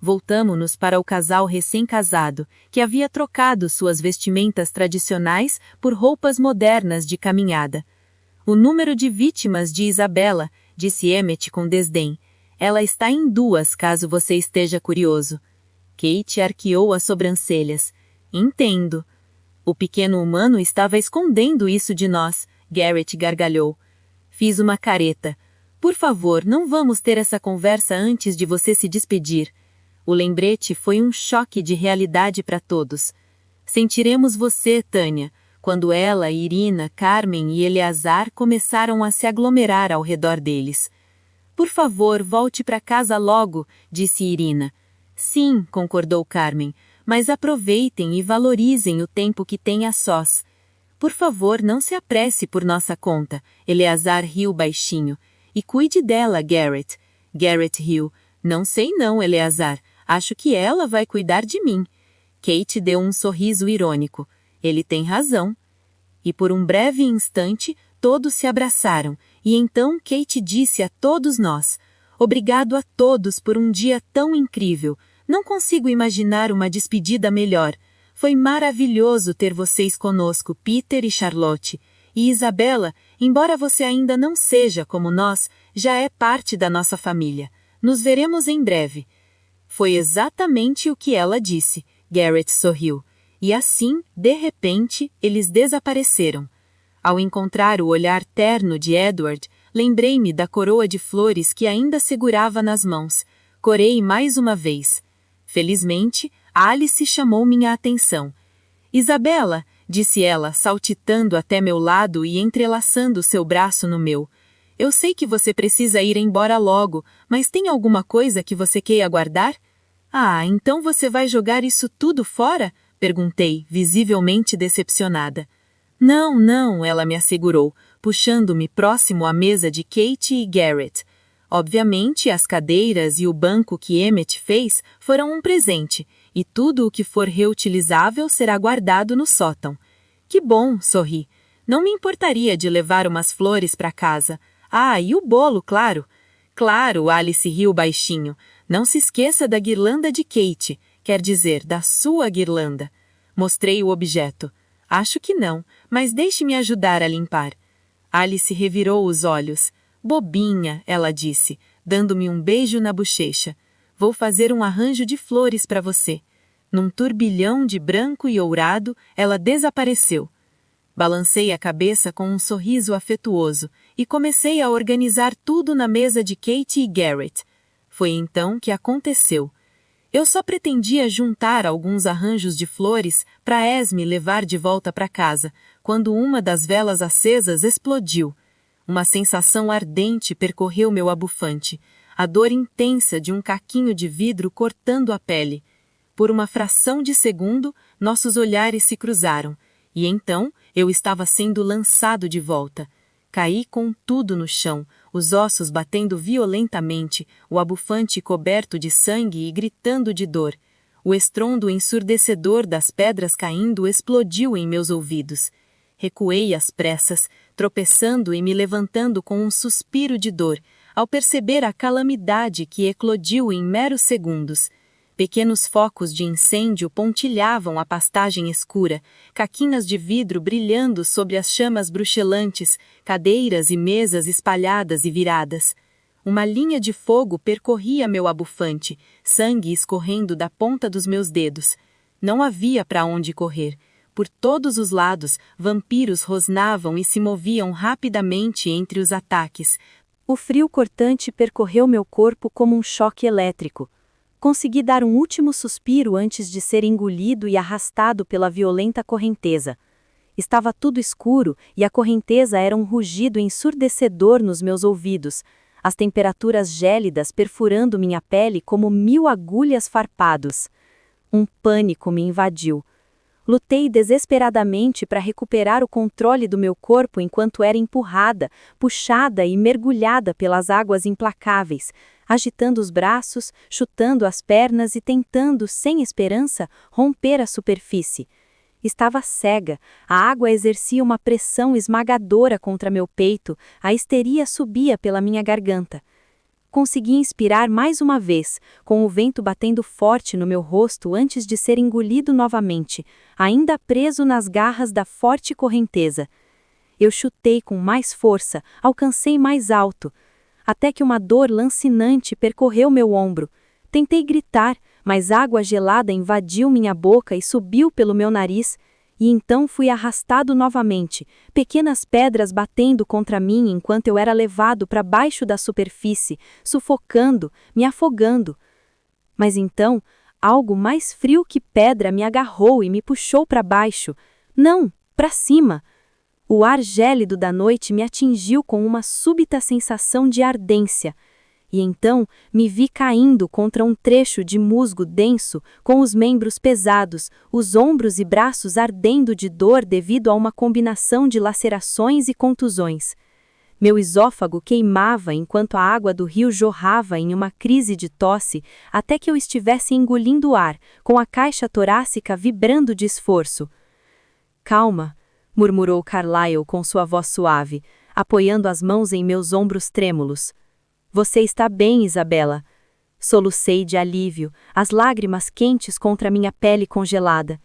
Voltamo-nos para o casal recém-casado, que havia trocado suas vestimentas tradicionais por roupas modernas de caminhada. O número de vítimas de Isabela, disse Emmett com desdém. Ela está em 2, caso você esteja curioso. Kate arqueou as sobrancelhas. Entendo. O pequeno humano estava escondendo isso de nós, Garrett gargalhou. Fiz uma careta. Por favor, não vamos ter essa conversa antes de você se despedir. O lembrete foi um choque de realidade para todos. Sentiremos você, Tânia, quando ela, Irina, Carmen e Eleazar começaram a se aglomerar ao redor deles. Por favor, volte para casa logo, disse Irina. Sim, concordou Carmen, mas aproveitem e valorizem o tempo que têm a sós. Por favor, não se apresse por nossa conta, Eleazar riu baixinho. E cuide dela, Garrett. Garrett riu. Não sei não, Eleazar. Acho que ela vai cuidar de mim. Kate deu um sorriso irônico. Ele tem razão. E por um breve instante, todos se abraçaram, e então Kate disse a todos nós: obrigado a todos por um dia tão incrível. Não consigo imaginar uma despedida melhor. Foi maravilhoso ter vocês conosco, Peter e Charlotte. E Isabela, embora você ainda não seja como nós, já é parte da nossa família. Nos veremos em breve. Foi exatamente o que ela disse. Garrett sorriu. E assim, de repente, eles desapareceram. Ao encontrar o olhar terno de Edward, lembrei-me da coroa de flores que ainda segurava nas mãos. Corei mais uma vez. Felizmente, Alice chamou minha atenção. Isabela, disse ela, saltitando até meu lado e entrelaçando seu braço no meu. Eu sei que você precisa ir embora logo, mas tem alguma coisa que você queira guardar? Ah, então você vai jogar isso tudo fora? Perguntei, visivelmente decepcionada. Não, não, ela me assegurou, puxando-me próximo à mesa de Kate e Garrett. Obviamente, as cadeiras e o banco que Emmett fez foram um presente, e tudo o que for reutilizável será guardado no sótão. Que bom, sorri. Não me importaria de levar umas flores para casa. Ah, e o bolo, claro. Claro, Alice riu baixinho. Não se esqueça da guirlanda de Kate, quer dizer, da sua guirlanda. Mostrei o objeto. Acho que não, mas deixe-me ajudar a limpar. Alice revirou os olhos. Bobinha, ela disse, dando-me um beijo na bochecha. Vou fazer um arranjo de flores para você. Num turbilhão de branco e ourado, ela desapareceu. Balancei a cabeça com um sorriso afetuoso e comecei a organizar tudo na mesa de Kate e Garrett. Foi então que aconteceu. Eu só pretendia juntar alguns arranjos de flores para Esme levar de volta para casa, quando uma das velas acesas explodiu. Uma sensação ardente percorreu meu abufante, a dor intensa de um caquinho de vidro cortando a pele. Por uma fração de segundo, nossos olhares se cruzaram, e então eu estava sendo lançado de volta. Caí com tudo no chão, os ossos batendo violentamente, o abufante coberto de sangue e gritando de dor. O estrondo ensurdecedor das pedras caindo explodiu em meus ouvidos. Recuei às pressas, tropeçando e me levantando com um suspiro de dor, ao perceber a calamidade que eclodiu em meros segundos. Pequenos focos de incêndio pontilhavam a pastagem escura, caquinhas de vidro brilhando sobre as chamas bruxelantes, cadeiras e mesas espalhadas e viradas. Uma linha de fogo percorria meu abufante, sangue escorrendo da ponta dos meus dedos. Não havia para onde correr. Por todos os lados, vampiros rosnavam e se moviam rapidamente entre os ataques. O frio cortante percorreu meu corpo como um choque elétrico. Consegui dar um último suspiro antes de ser engolido e arrastado pela violenta correnteza. Estava tudo escuro e a correnteza era um rugido ensurdecedor nos meus ouvidos, as temperaturas gélidas perfurando minha pele como 1000 agulhas farpados. Um pânico me invadiu. Lutei desesperadamente para recuperar o controle do meu corpo enquanto era empurrada, puxada e mergulhada pelas águas implacáveis, agitando os braços, chutando as pernas e tentando, sem esperança, romper a superfície. Estava cega, a água exercia uma pressão esmagadora contra meu peito, a histeria subia pela minha garganta. Consegui inspirar mais uma vez, com o vento batendo forte no meu rosto antes de ser engolido novamente, ainda preso nas garras da forte correnteza. Eu chutei com mais força, alcancei mais alto, até que uma dor lancinante percorreu meu ombro. Tentei gritar, mas água gelada invadiu minha boca e subiu pelo meu nariz, e então fui arrastado novamente, pequenas pedras batendo contra mim enquanto eu era levado para baixo da superfície, sufocando, me afogando. Mas então, algo mais frio que pedra me agarrou e me puxou para baixo. Não, para cima. O ar gélido da noite me atingiu com uma súbita sensação de ardência. e então me vi caindo contra um trecho de musgo denso, com os membros pesados, os ombros e braços ardendo de dor devido a uma combinação de lacerações e contusões. Meu esôfago queimava enquanto a água do rio jorrava em uma crise de tosse, até que eu estivesse engolindo o ar, com a caixa torácica vibrando de esforço. Calma, murmurou Carlyle com sua voz suave, apoiando as mãos em meus ombros trêmulos. Você está bem, Isabela. Solucei de alívio, as lágrimas quentes contra minha pele congelada.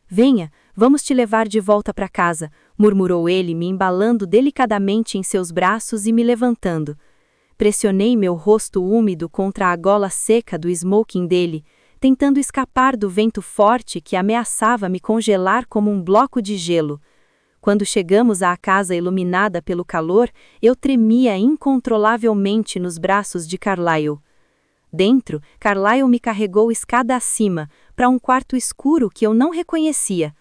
Venha, vamos te levar de volta para casa, murmurou ele, me embalando delicadamente em seus braços e me levantando. Pressionei meu rosto úmido contra a gola seca do smoking dele, tentando escapar do vento forte que ameaçava me congelar como um bloco de gelo. Quando chegamos à casa iluminada pelo calor, eu tremia incontrolavelmente nos braços de Carlyle. Dentro, Carlyle me carregou escada acima, para um quarto escuro que eu não reconhecia.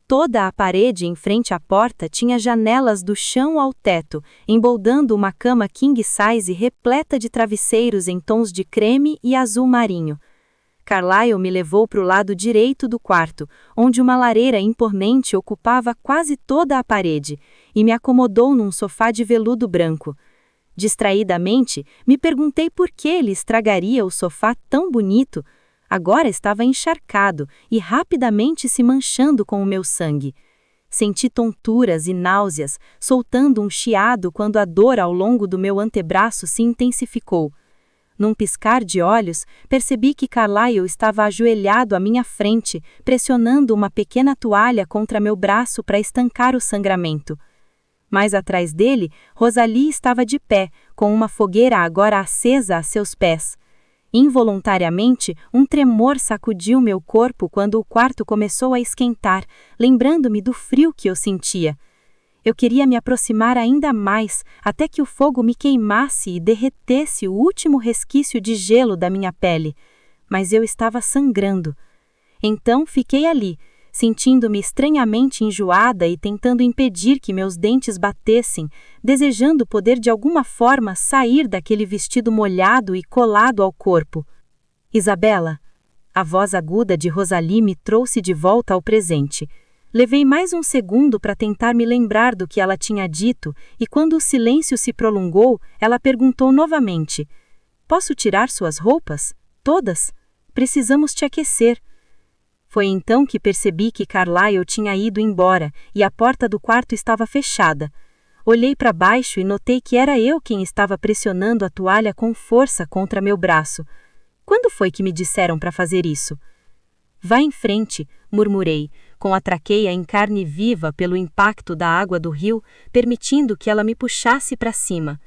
Toda a parede em frente à porta tinha janelas do chão ao teto, emboldando uma cama king size repleta de travesseiros em tons de creme e azul marinho. Carlyle me levou para o lado direito do quarto, onde uma lareira imponente ocupava quase toda a parede, e me acomodou num sofá de veludo branco. Distraidamente, me perguntei por que ele estragaria o sofá tão bonito. Agora estava encharcado e rapidamente se manchando com o meu sangue. Senti tonturas e náuseas, soltando um chiado quando a dor ao longo do meu antebraço se intensificou. Num piscar de olhos, percebi que Carlyle estava ajoelhado à minha frente, pressionando uma pequena toalha contra meu braço para estancar o sangramento. Mais atrás dele, Rosalie estava de pé, com uma fogueira agora acesa a seus pés. Involuntariamente, um tremor sacudiu meu corpo quando o quarto começou a esquentar, lembrando-me do frio que eu sentia. Eu queria me aproximar ainda mais, até que o fogo me queimasse e derretesse o último resquício de gelo da minha pele. Mas eu estava sangrando. Então fiquei ali, sentindo-me estranhamente enjoada e tentando impedir que meus dentes batessem, desejando poder de alguma forma sair daquele vestido molhado e colado ao corpo. Isabela, a voz aguda de Rosalie me trouxe de volta ao presente. Levei mais um segundo para tentar me lembrar do que ela tinha dito, e quando o silêncio se prolongou, ela perguntou novamente: Posso tirar suas roupas? Todas? Precisamos te aquecer. Foi então que percebi que Carlyle tinha ido embora e a porta do quarto estava fechada. Olhei para baixo e notei que era eu quem estava pressionando a toalha com força contra meu braço. Quando foi que me disseram para fazer isso? Vá em frente, murmurei, com a traqueia em carne viva pelo impacto da água do rio, permitindo que ela me puxasse para cima.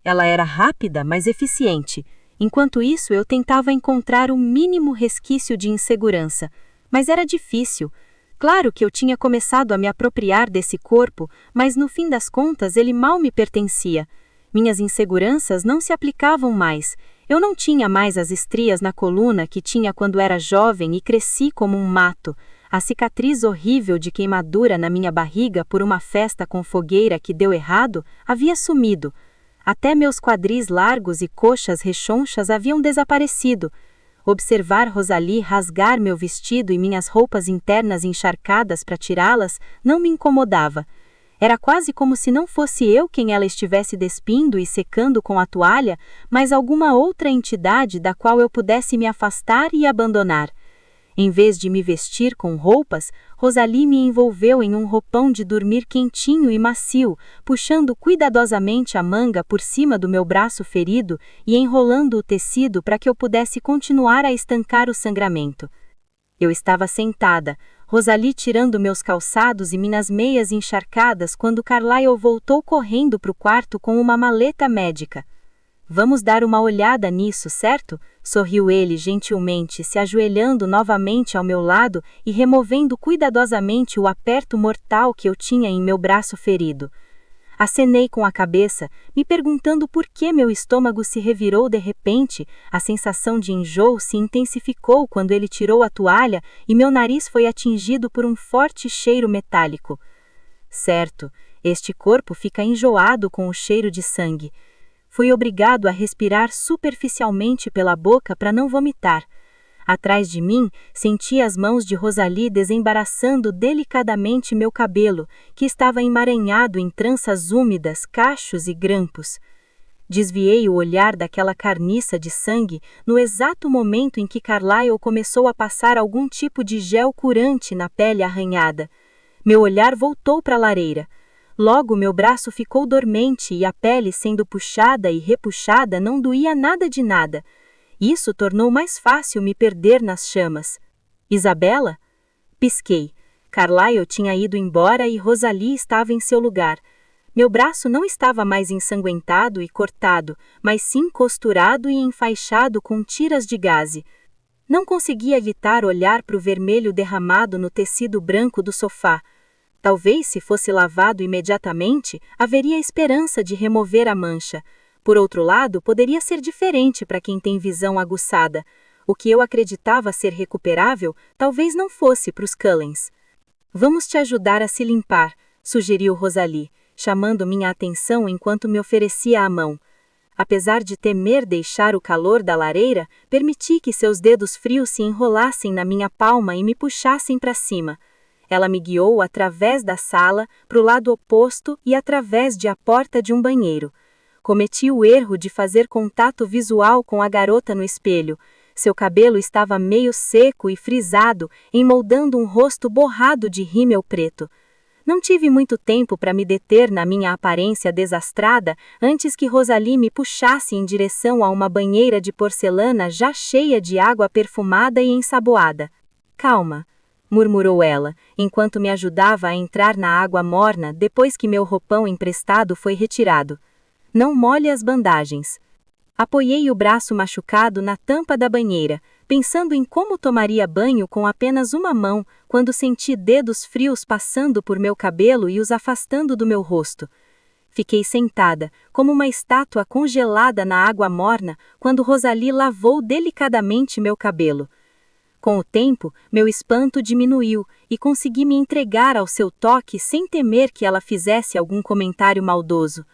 Ela era rápida, mas eficiente. Enquanto isso, eu tentava encontrar o mínimo resquício de insegurança. Mas era difícil. Claro que eu tinha começado a me apropriar desse corpo, mas no fim das contas ele mal me pertencia. Minhas inseguranças não se aplicavam mais. Eu não tinha mais as estrias na coluna que tinha quando era jovem e cresci como um mato. A cicatriz horrível de queimadura na minha barriga por uma festa com fogueira que deu errado havia sumido. Até meus quadris largos e coxas rechonchas haviam desaparecido. Observar Rosalie rasgar meu vestido e minhas roupas internas encharcadas para tirá-las não me incomodava. Era quase como se não fosse eu quem ela estivesse despindo e secando com a toalha, mas alguma outra entidade da qual eu pudesse me afastar e abandonar. Em vez de me vestir com roupas, Rosalie me envolveu em um roupão de dormir quentinho e macio, puxando cuidadosamente a manga por cima do meu braço ferido e enrolando o tecido para que eu pudesse continuar a estancar o sangramento. Eu estava sentada, Rosalie tirando meus calçados e minhas meias encharcadas quando Carlyle voltou correndo para o quarto com uma maleta médica. Vamos dar uma olhada nisso, certo? Sorriu ele gentilmente, se ajoelhando novamente ao meu lado e removendo cuidadosamente o aperto mortal que eu tinha em meu braço ferido. Acenei com a cabeça, me perguntando por que meu estômago se revirou de repente, a sensação de enjoo se intensificou quando ele tirou a toalha e meu nariz foi atingido por um forte cheiro metálico. Certo, este corpo fica enjoado com o cheiro de sangue. fui obrigado a respirar superficialmente pela boca para não vomitar. Atrás de mim, senti as mãos de Rosalie desembaraçando delicadamente meu cabelo, que estava emaranhado em tranças úmidas, cachos e grampos. Desviei o olhar daquela carniça de sangue no exato momento em que Carlyle começou a passar algum tipo de gel curante na pele arranhada. Meu olhar voltou para a lareira. Logo meu braço ficou dormente e a pele sendo puxada e repuxada não doía nada de nada. Isso tornou mais fácil me perder nas chamas. Isabela? Pisquei. Carlyle tinha ido embora e Rosalie estava em seu lugar. Meu braço não estava mais ensanguentado e cortado, mas sim costurado e enfaixado com tiras de gaze. Não conseguia evitar olhar para o vermelho derramado no tecido branco do sofá. Talvez, se fosse lavado imediatamente, haveria esperança de remover a mancha. Por outro lado, poderia ser diferente para quem tem visão aguçada. O que eu acreditava ser recuperável, talvez não fosse para os Cullens. Vamos te ajudar a se limpar, sugeriu Rosalie, chamando minha atenção enquanto me oferecia a mão. Apesar de temer deixar o calor da lareira, permiti que seus dedos frios se enrolassem na minha palma e me puxassem para cima. Ela me guiou através da sala, para o lado oposto e através de a porta de um banheiro. Cometi o erro de fazer contato visual com a garota no espelho. Seu cabelo estava meio seco e frisado, emoldando um rosto borrado de rímel preto. Não tive muito tempo para me deter na minha aparência desastrada antes que Rosalie me puxasse em direção a uma banheira de porcelana já cheia de água perfumada e ensaboada. Calma, murmurou ela, enquanto me ajudava a entrar na água morna depois que meu roupão emprestado foi retirado. Não molhe as bandagens. Apoiei o braço machucado na tampa da banheira, pensando em como tomaria banho com apenas uma mão, quando senti dedos frios passando por meu cabelo e os afastando do meu rosto. Fiquei sentada, como uma estátua congelada na água morna, quando Rosalie lavou delicadamente meu cabelo. Com o tempo, meu espanto diminuiu e consegui me entregar ao seu toque sem temer que ela fizesse algum comentário maldoso.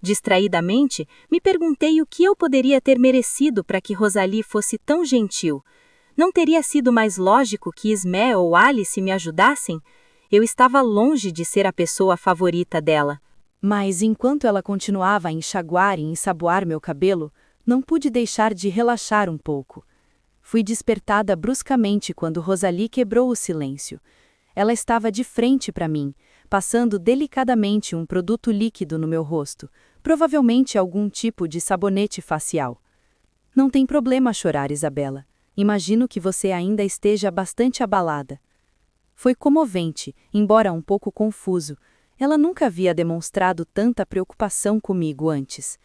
Distraidamente, me perguntei o que eu poderia ter merecido para que Rosalie fosse tão gentil. Não teria sido mais lógico que Esmé ou Alice me ajudassem? Eu estava longe de ser a pessoa favorita dela. Mas enquanto ela continuava a enxaguar e ensaboar meu cabelo, não pude deixar de relaxar um pouco. Fui despertada bruscamente quando Rosalie quebrou o silêncio. Ela estava de frente para mim, passando delicadamente um produto líquido no meu rosto, provavelmente algum tipo de sabonete facial. Não tem problema chorar, Isabela. Imagino que você ainda esteja bastante abalada. Foi comovente, embora um pouco confuso. Ela nunca havia demonstrado tanta preocupação comigo antes.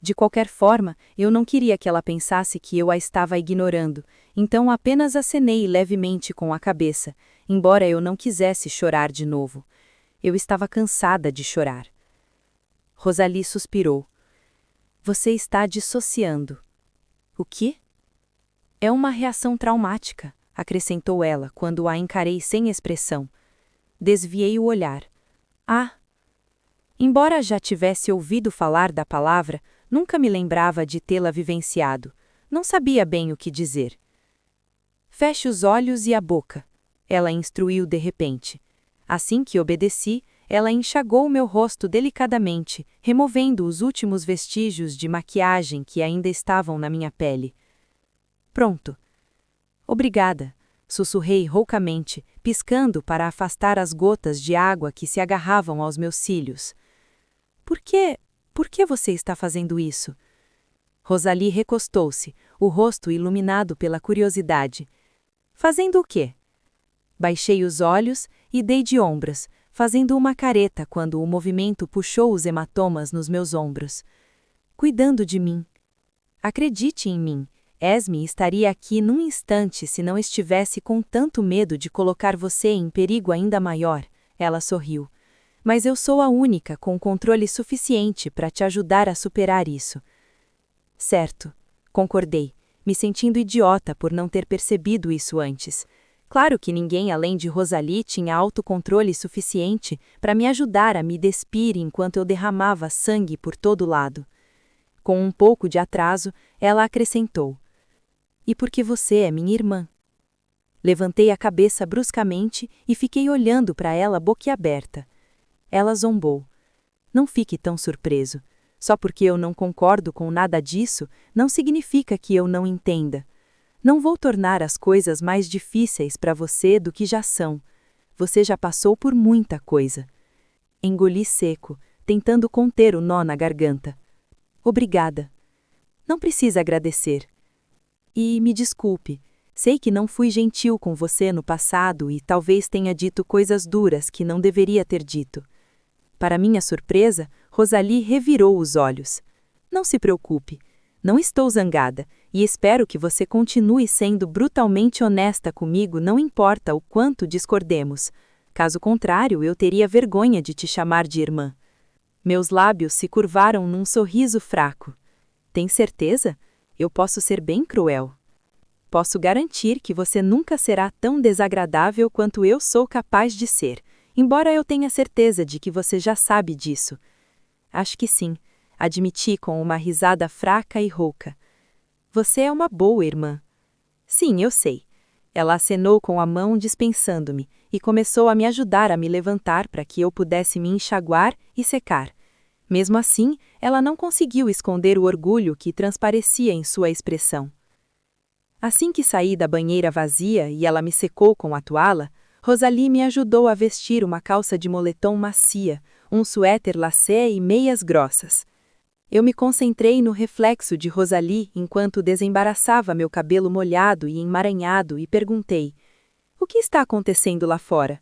De qualquer forma, eu não queria que ela pensasse que eu a estava ignorando, então apenas acenei levemente com a cabeça, embora eu não quisesse chorar de novo. Eu estava cansada de chorar. Rosalie suspirou. Você está dissociando. O quê? É uma reação traumática, acrescentou ela quando a encarei sem expressão. Desviei o olhar. Ah! Embora já tivesse ouvido falar da palavra, nunca me lembrava de tê-la vivenciado. Não sabia bem o que dizer. Feche os olhos e a boca, ela instruiu de repente. Assim que obedeci, ela enxagou meu rosto delicadamente, removendo os últimos vestígios de maquiagem que ainda estavam na minha pele. Pronto. Obrigada, sussurrei roucamente, piscando para afastar as gotas de água que se agarravam aos meus cílios. Por que você está fazendo isso? Rosalie recostou-se, o rosto iluminado pela curiosidade. Fazendo o quê? Baixei os olhos e dei de ombros, fazendo uma careta quando o movimento puxou os hematomas nos meus ombros. Cuidando de mim. Acredite em mim, Esme estaria aqui num instante se não estivesse com tanto medo de colocar você em perigo ainda maior, ela sorriu. Mas eu sou a única com controle suficiente para te ajudar a superar isso. Certo, concordei, me sentindo idiota por não ter percebido isso antes. Claro que ninguém além de Rosalie tinha autocontrole suficiente para me ajudar a me despir enquanto eu derramava sangue por todo lado. Com um pouco de atraso, ela acrescentou: "E porque você é minha irmã." Levantei a cabeça bruscamente e fiquei olhando para ela boquiaberta. Ela zombou: "Não fique tão surpreso. Só porque eu não concordo com nada disso, não significa que eu não entenda. Não vou tornar as coisas mais difíceis para você do que já são. Você já passou por muita coisa." Engoli seco, tentando conter o nó na garganta. "Obrigada." "Não precisa agradecer. E me desculpe, sei que não fui gentil com você no passado e talvez tenha dito coisas duras que não deveria ter dito." Para minha surpresa, Rosalie revirou os olhos. "Não se preocupe. Não estou zangada, e espero que você continue sendo brutalmente honesta comigo, não importa o quanto discordemos. Caso contrário, eu teria vergonha de te chamar de irmã." Meus lábios se curvaram num sorriso fraco. "Tem certeza? Eu posso ser bem cruel." "Posso garantir que você nunca será tão desagradável quanto eu sou capaz de ser, embora eu tenha certeza de que você já sabe disso." "Acho que sim," admiti com uma risada fraca e rouca. "Você é uma boa irmã." "Sim, eu sei." Ela acenou com a mão dispensando-me e começou a me ajudar a me levantar para que eu pudesse me enxaguar e secar. Mesmo assim, ela não conseguiu esconder o orgulho que transparecia em sua expressão. Assim que saí da banheira vazia e ela me secou com a toalha, Rosalie me ajudou a vestir uma calça de moletom macia, um suéter lacê e meias grossas. Eu me concentrei no reflexo de Rosalie enquanto desembaraçava meu cabelo molhado e emaranhado e perguntei: "O que está acontecendo lá fora?"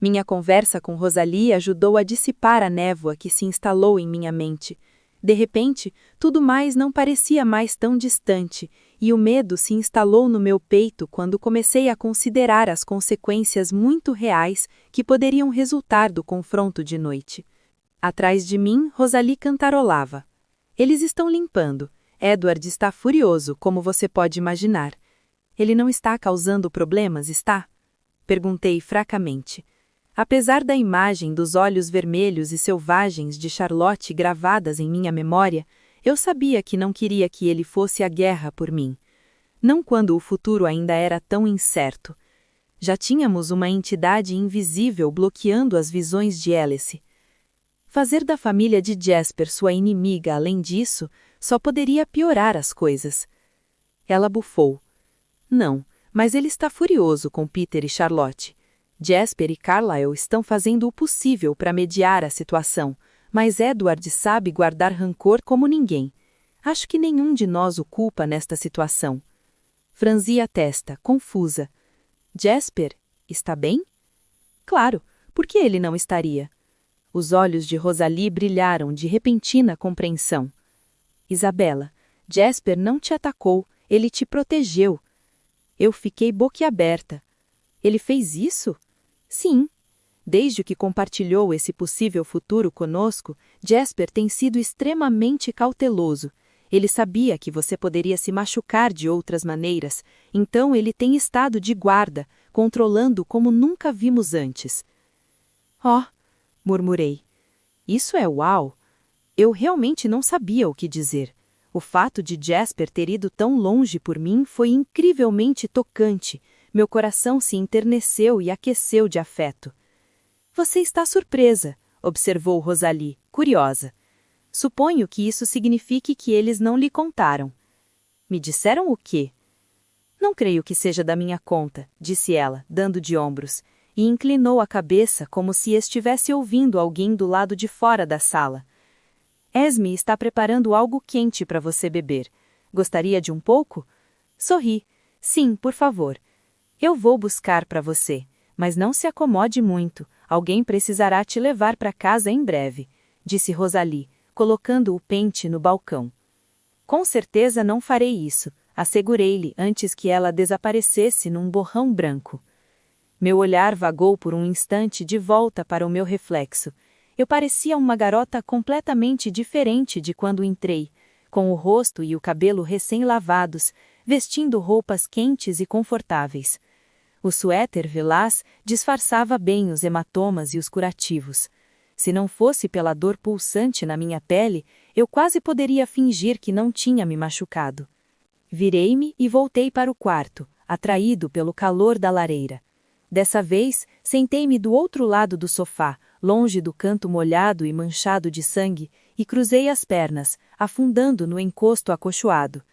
Minha conversa com Rosalie ajudou a dissipar a névoa que se instalou em minha mente. De repente, tudo mais não parecia mais tão distante, e o medo se instalou no meu peito quando comecei a considerar as consequências muito reais que poderiam resultar do confronto de noite. Atrás de mim, Rosalie cantarolava: "Eles estão limpando. Edward está furioso, como você pode imaginar." "Ele não está causando problemas, está?" Perguntei fracamente. Apesar da imagem dos olhos vermelhos e selvagens de Charlotte gravadas em minha memória, eu sabia que não queria que ele fosse à guerra por mim. Não quando o futuro ainda era tão incerto. Já tínhamos uma entidade invisível bloqueando as visões de Alice. Fazer da família de Jasper sua inimiga, além disso, só poderia piorar as coisas. Ela bufou. "Não, mas ele está furioso com Peter e Charlotte. Jasper e Carlyle estão fazendo o possível para mediar a situação, mas Edward sabe guardar rancor como ninguém. Acho que nenhum de nós o culpa nesta situação." Franzi a testa, confusa. "Jasper, está bem?" "Claro, por que ele não estaria?" Os olhos de Rosalie brilharam de repentina compreensão. "Isabela, Jasper não te atacou, ele te protegeu." Eu fiquei boquiaberta. "Ele fez isso?" "Sim. Desde que compartilhou esse possível futuro conosco, Jasper tem sido extremamente cauteloso. Ele sabia que você poderia se machucar de outras maneiras, então ele tem estado de guarda, controlando como nunca vimos antes." "Oh!" murmurei. "Isso é uau!" Eu realmente não sabia o que dizer. O fato de Jasper ter ido tão longe por mim foi incrivelmente tocante. Meu coração se enterneceu e aqueceu de afeto. "Você está surpresa", observou Rosalie, curiosa. "Suponho que isso signifique que eles não lhe contaram." "Me disseram o quê?" "Não creio que seja da minha conta", disse ela, dando de ombros, e inclinou a cabeça como se estivesse ouvindo alguém do lado de fora da sala. "Esme está preparando algo quente para você beber. Gostaria de um pouco?" Sorri. "Sim, por favor." "Eu vou buscar para você, mas não se acomode muito, alguém precisará te levar para casa em breve", disse Rosalie, colocando o pente no balcão. "Com certeza não farei isso", assegurei-lhe antes que ela desaparecesse num borrão branco. Meu olhar vagou por um instante de volta para o meu reflexo. Eu parecia uma garota completamente diferente de quando entrei, com o rosto e o cabelo recém-lavados, vestindo roupas quentes e confortáveis. O suéter velaz disfarçava bem os hematomas e os curativos. Se não fosse pela dor pulsante na minha pele, eu quase poderia fingir que não tinha me machucado. Virei-me e voltei para o quarto, atraído pelo calor da lareira. Dessa vez, sentei-me do outro lado do sofá, longe do canto molhado e manchado de sangue, e cruzei as pernas, afundando no encosto acolchoado.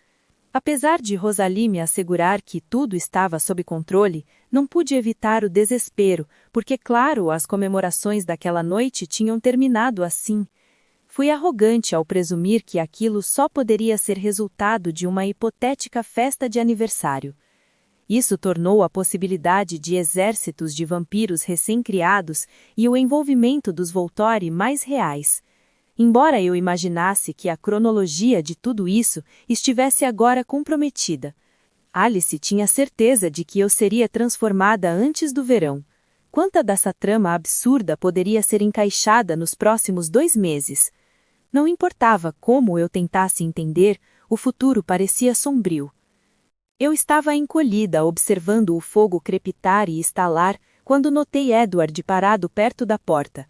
Apesar de Rosalie me assegurar que tudo estava sob controle, não pude evitar o desespero, porque, claro, as comemorações daquela noite tinham terminado assim. Fui arrogante ao presumir que aquilo só poderia ser resultado de uma hipotética festa de aniversário. Isso tornou a possibilidade de exércitos de vampiros recém-criados e o envolvimento dos Volturi mais reais. Embora eu imaginasse que a cronologia de tudo isso estivesse agora comprometida, Alice tinha certeza de que eu seria transformada antes do verão. Quanta dessa trama absurda poderia ser encaixada nos próximos 2 meses? Não importava como eu tentasse entender, o futuro parecia sombrio. Eu estava encolhida observando o fogo crepitar e estalar quando notei Edward parado perto da porta.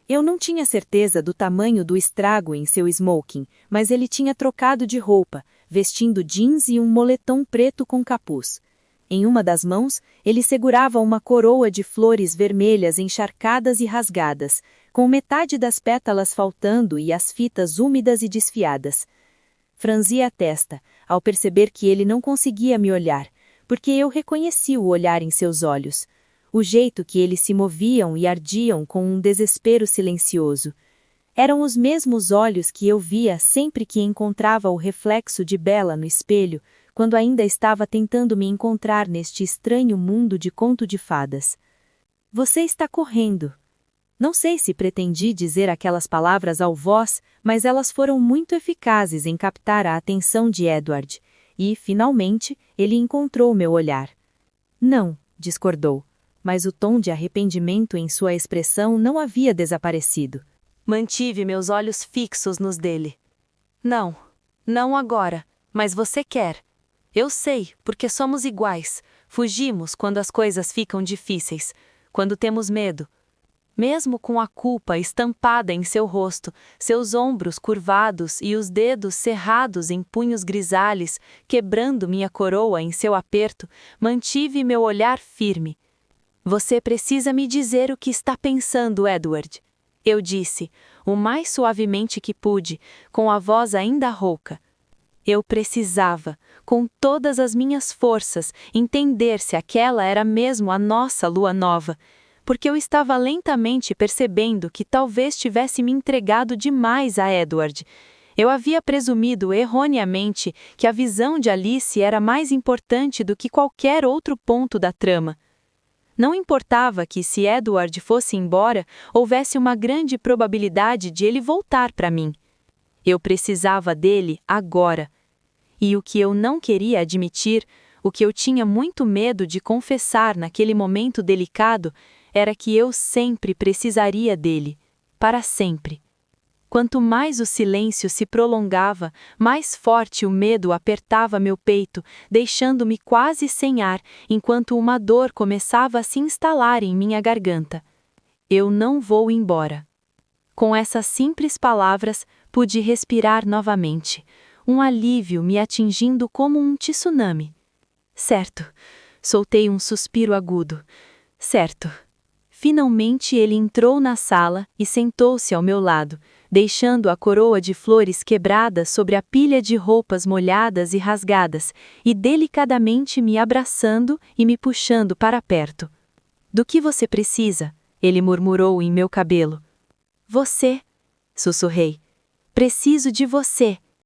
Eu não tinha certeza do tamanho do estrago em seu smoking, mas ele tinha trocado de roupa, vestindo jeans e um moletom preto com capuz. Em uma das mãos, ele segurava uma coroa de flores vermelhas encharcadas e rasgadas, com metade das pétalas faltando e as fitas úmidas e desfiadas. Franzi a testa, ao perceber que ele não conseguia me olhar, porque eu reconheci o olhar em seus olhos. O jeito que eles se moviam e ardiam com um desespero silencioso. Eram os mesmos olhos que eu via sempre que encontrava o reflexo de Bella no espelho, quando ainda estava tentando me encontrar neste estranho mundo de conto de fadas. Você está correndo. Não sei se pretendi dizer aquelas palavras ao voz, mas elas foram muito eficazes em captar a atenção de Edward, e, finalmente, ele encontrou meu olhar. Não, discordou. Mas o tom de arrependimento em sua expressão não havia desaparecido. Mantive meus olhos fixos nos dele. Não, não agora, mas você quer. Eu sei, porque somos iguais. Fugimos quando as coisas ficam difíceis, quando temos medo. Mesmo com a culpa estampada em seu rosto, seus ombros curvados e os dedos cerrados em punhos grisalhos, quebrando minha coroa em seu aperto, mantive meu olhar firme. Você precisa me dizer o que está pensando, Edward. Eu disse, o mais suavemente que pude, com a voz ainda rouca. Eu precisava, com todas as minhas forças, entender se aquela era mesmo a nossa lua nova, porque eu estava lentamente percebendo que talvez tivesse me entregado demais a Edward. Eu havia presumido erroneamente que a visão de Alice era mais importante do que qualquer outro ponto da trama. Não importava que, se Edward fosse embora, houvesse uma grande probabilidade de ele voltar para mim. Eu precisava dele agora. E o que eu não queria admitir, o que eu tinha muito medo de confessar naquele momento delicado, era que eu sempre precisaria dele, para sempre. Quanto mais o silêncio se prolongava, mais forte o medo apertava meu peito, deixando-me quase sem ar, enquanto uma dor começava a se instalar em minha garganta. Eu não vou embora. Com essas simples palavras, pude respirar novamente, um alívio me atingindo como um tsunami. Certo. Soltei um suspiro agudo. Certo. Finalmente ele entrou na sala e sentou-se ao meu lado, deixando a coroa de flores quebrada sobre a pilha de roupas molhadas e rasgadas, e delicadamente me abraçando e me puxando para perto. Do que você precisa? Ele murmurou em meu cabelo. Você, sussurrei. Preciso de você.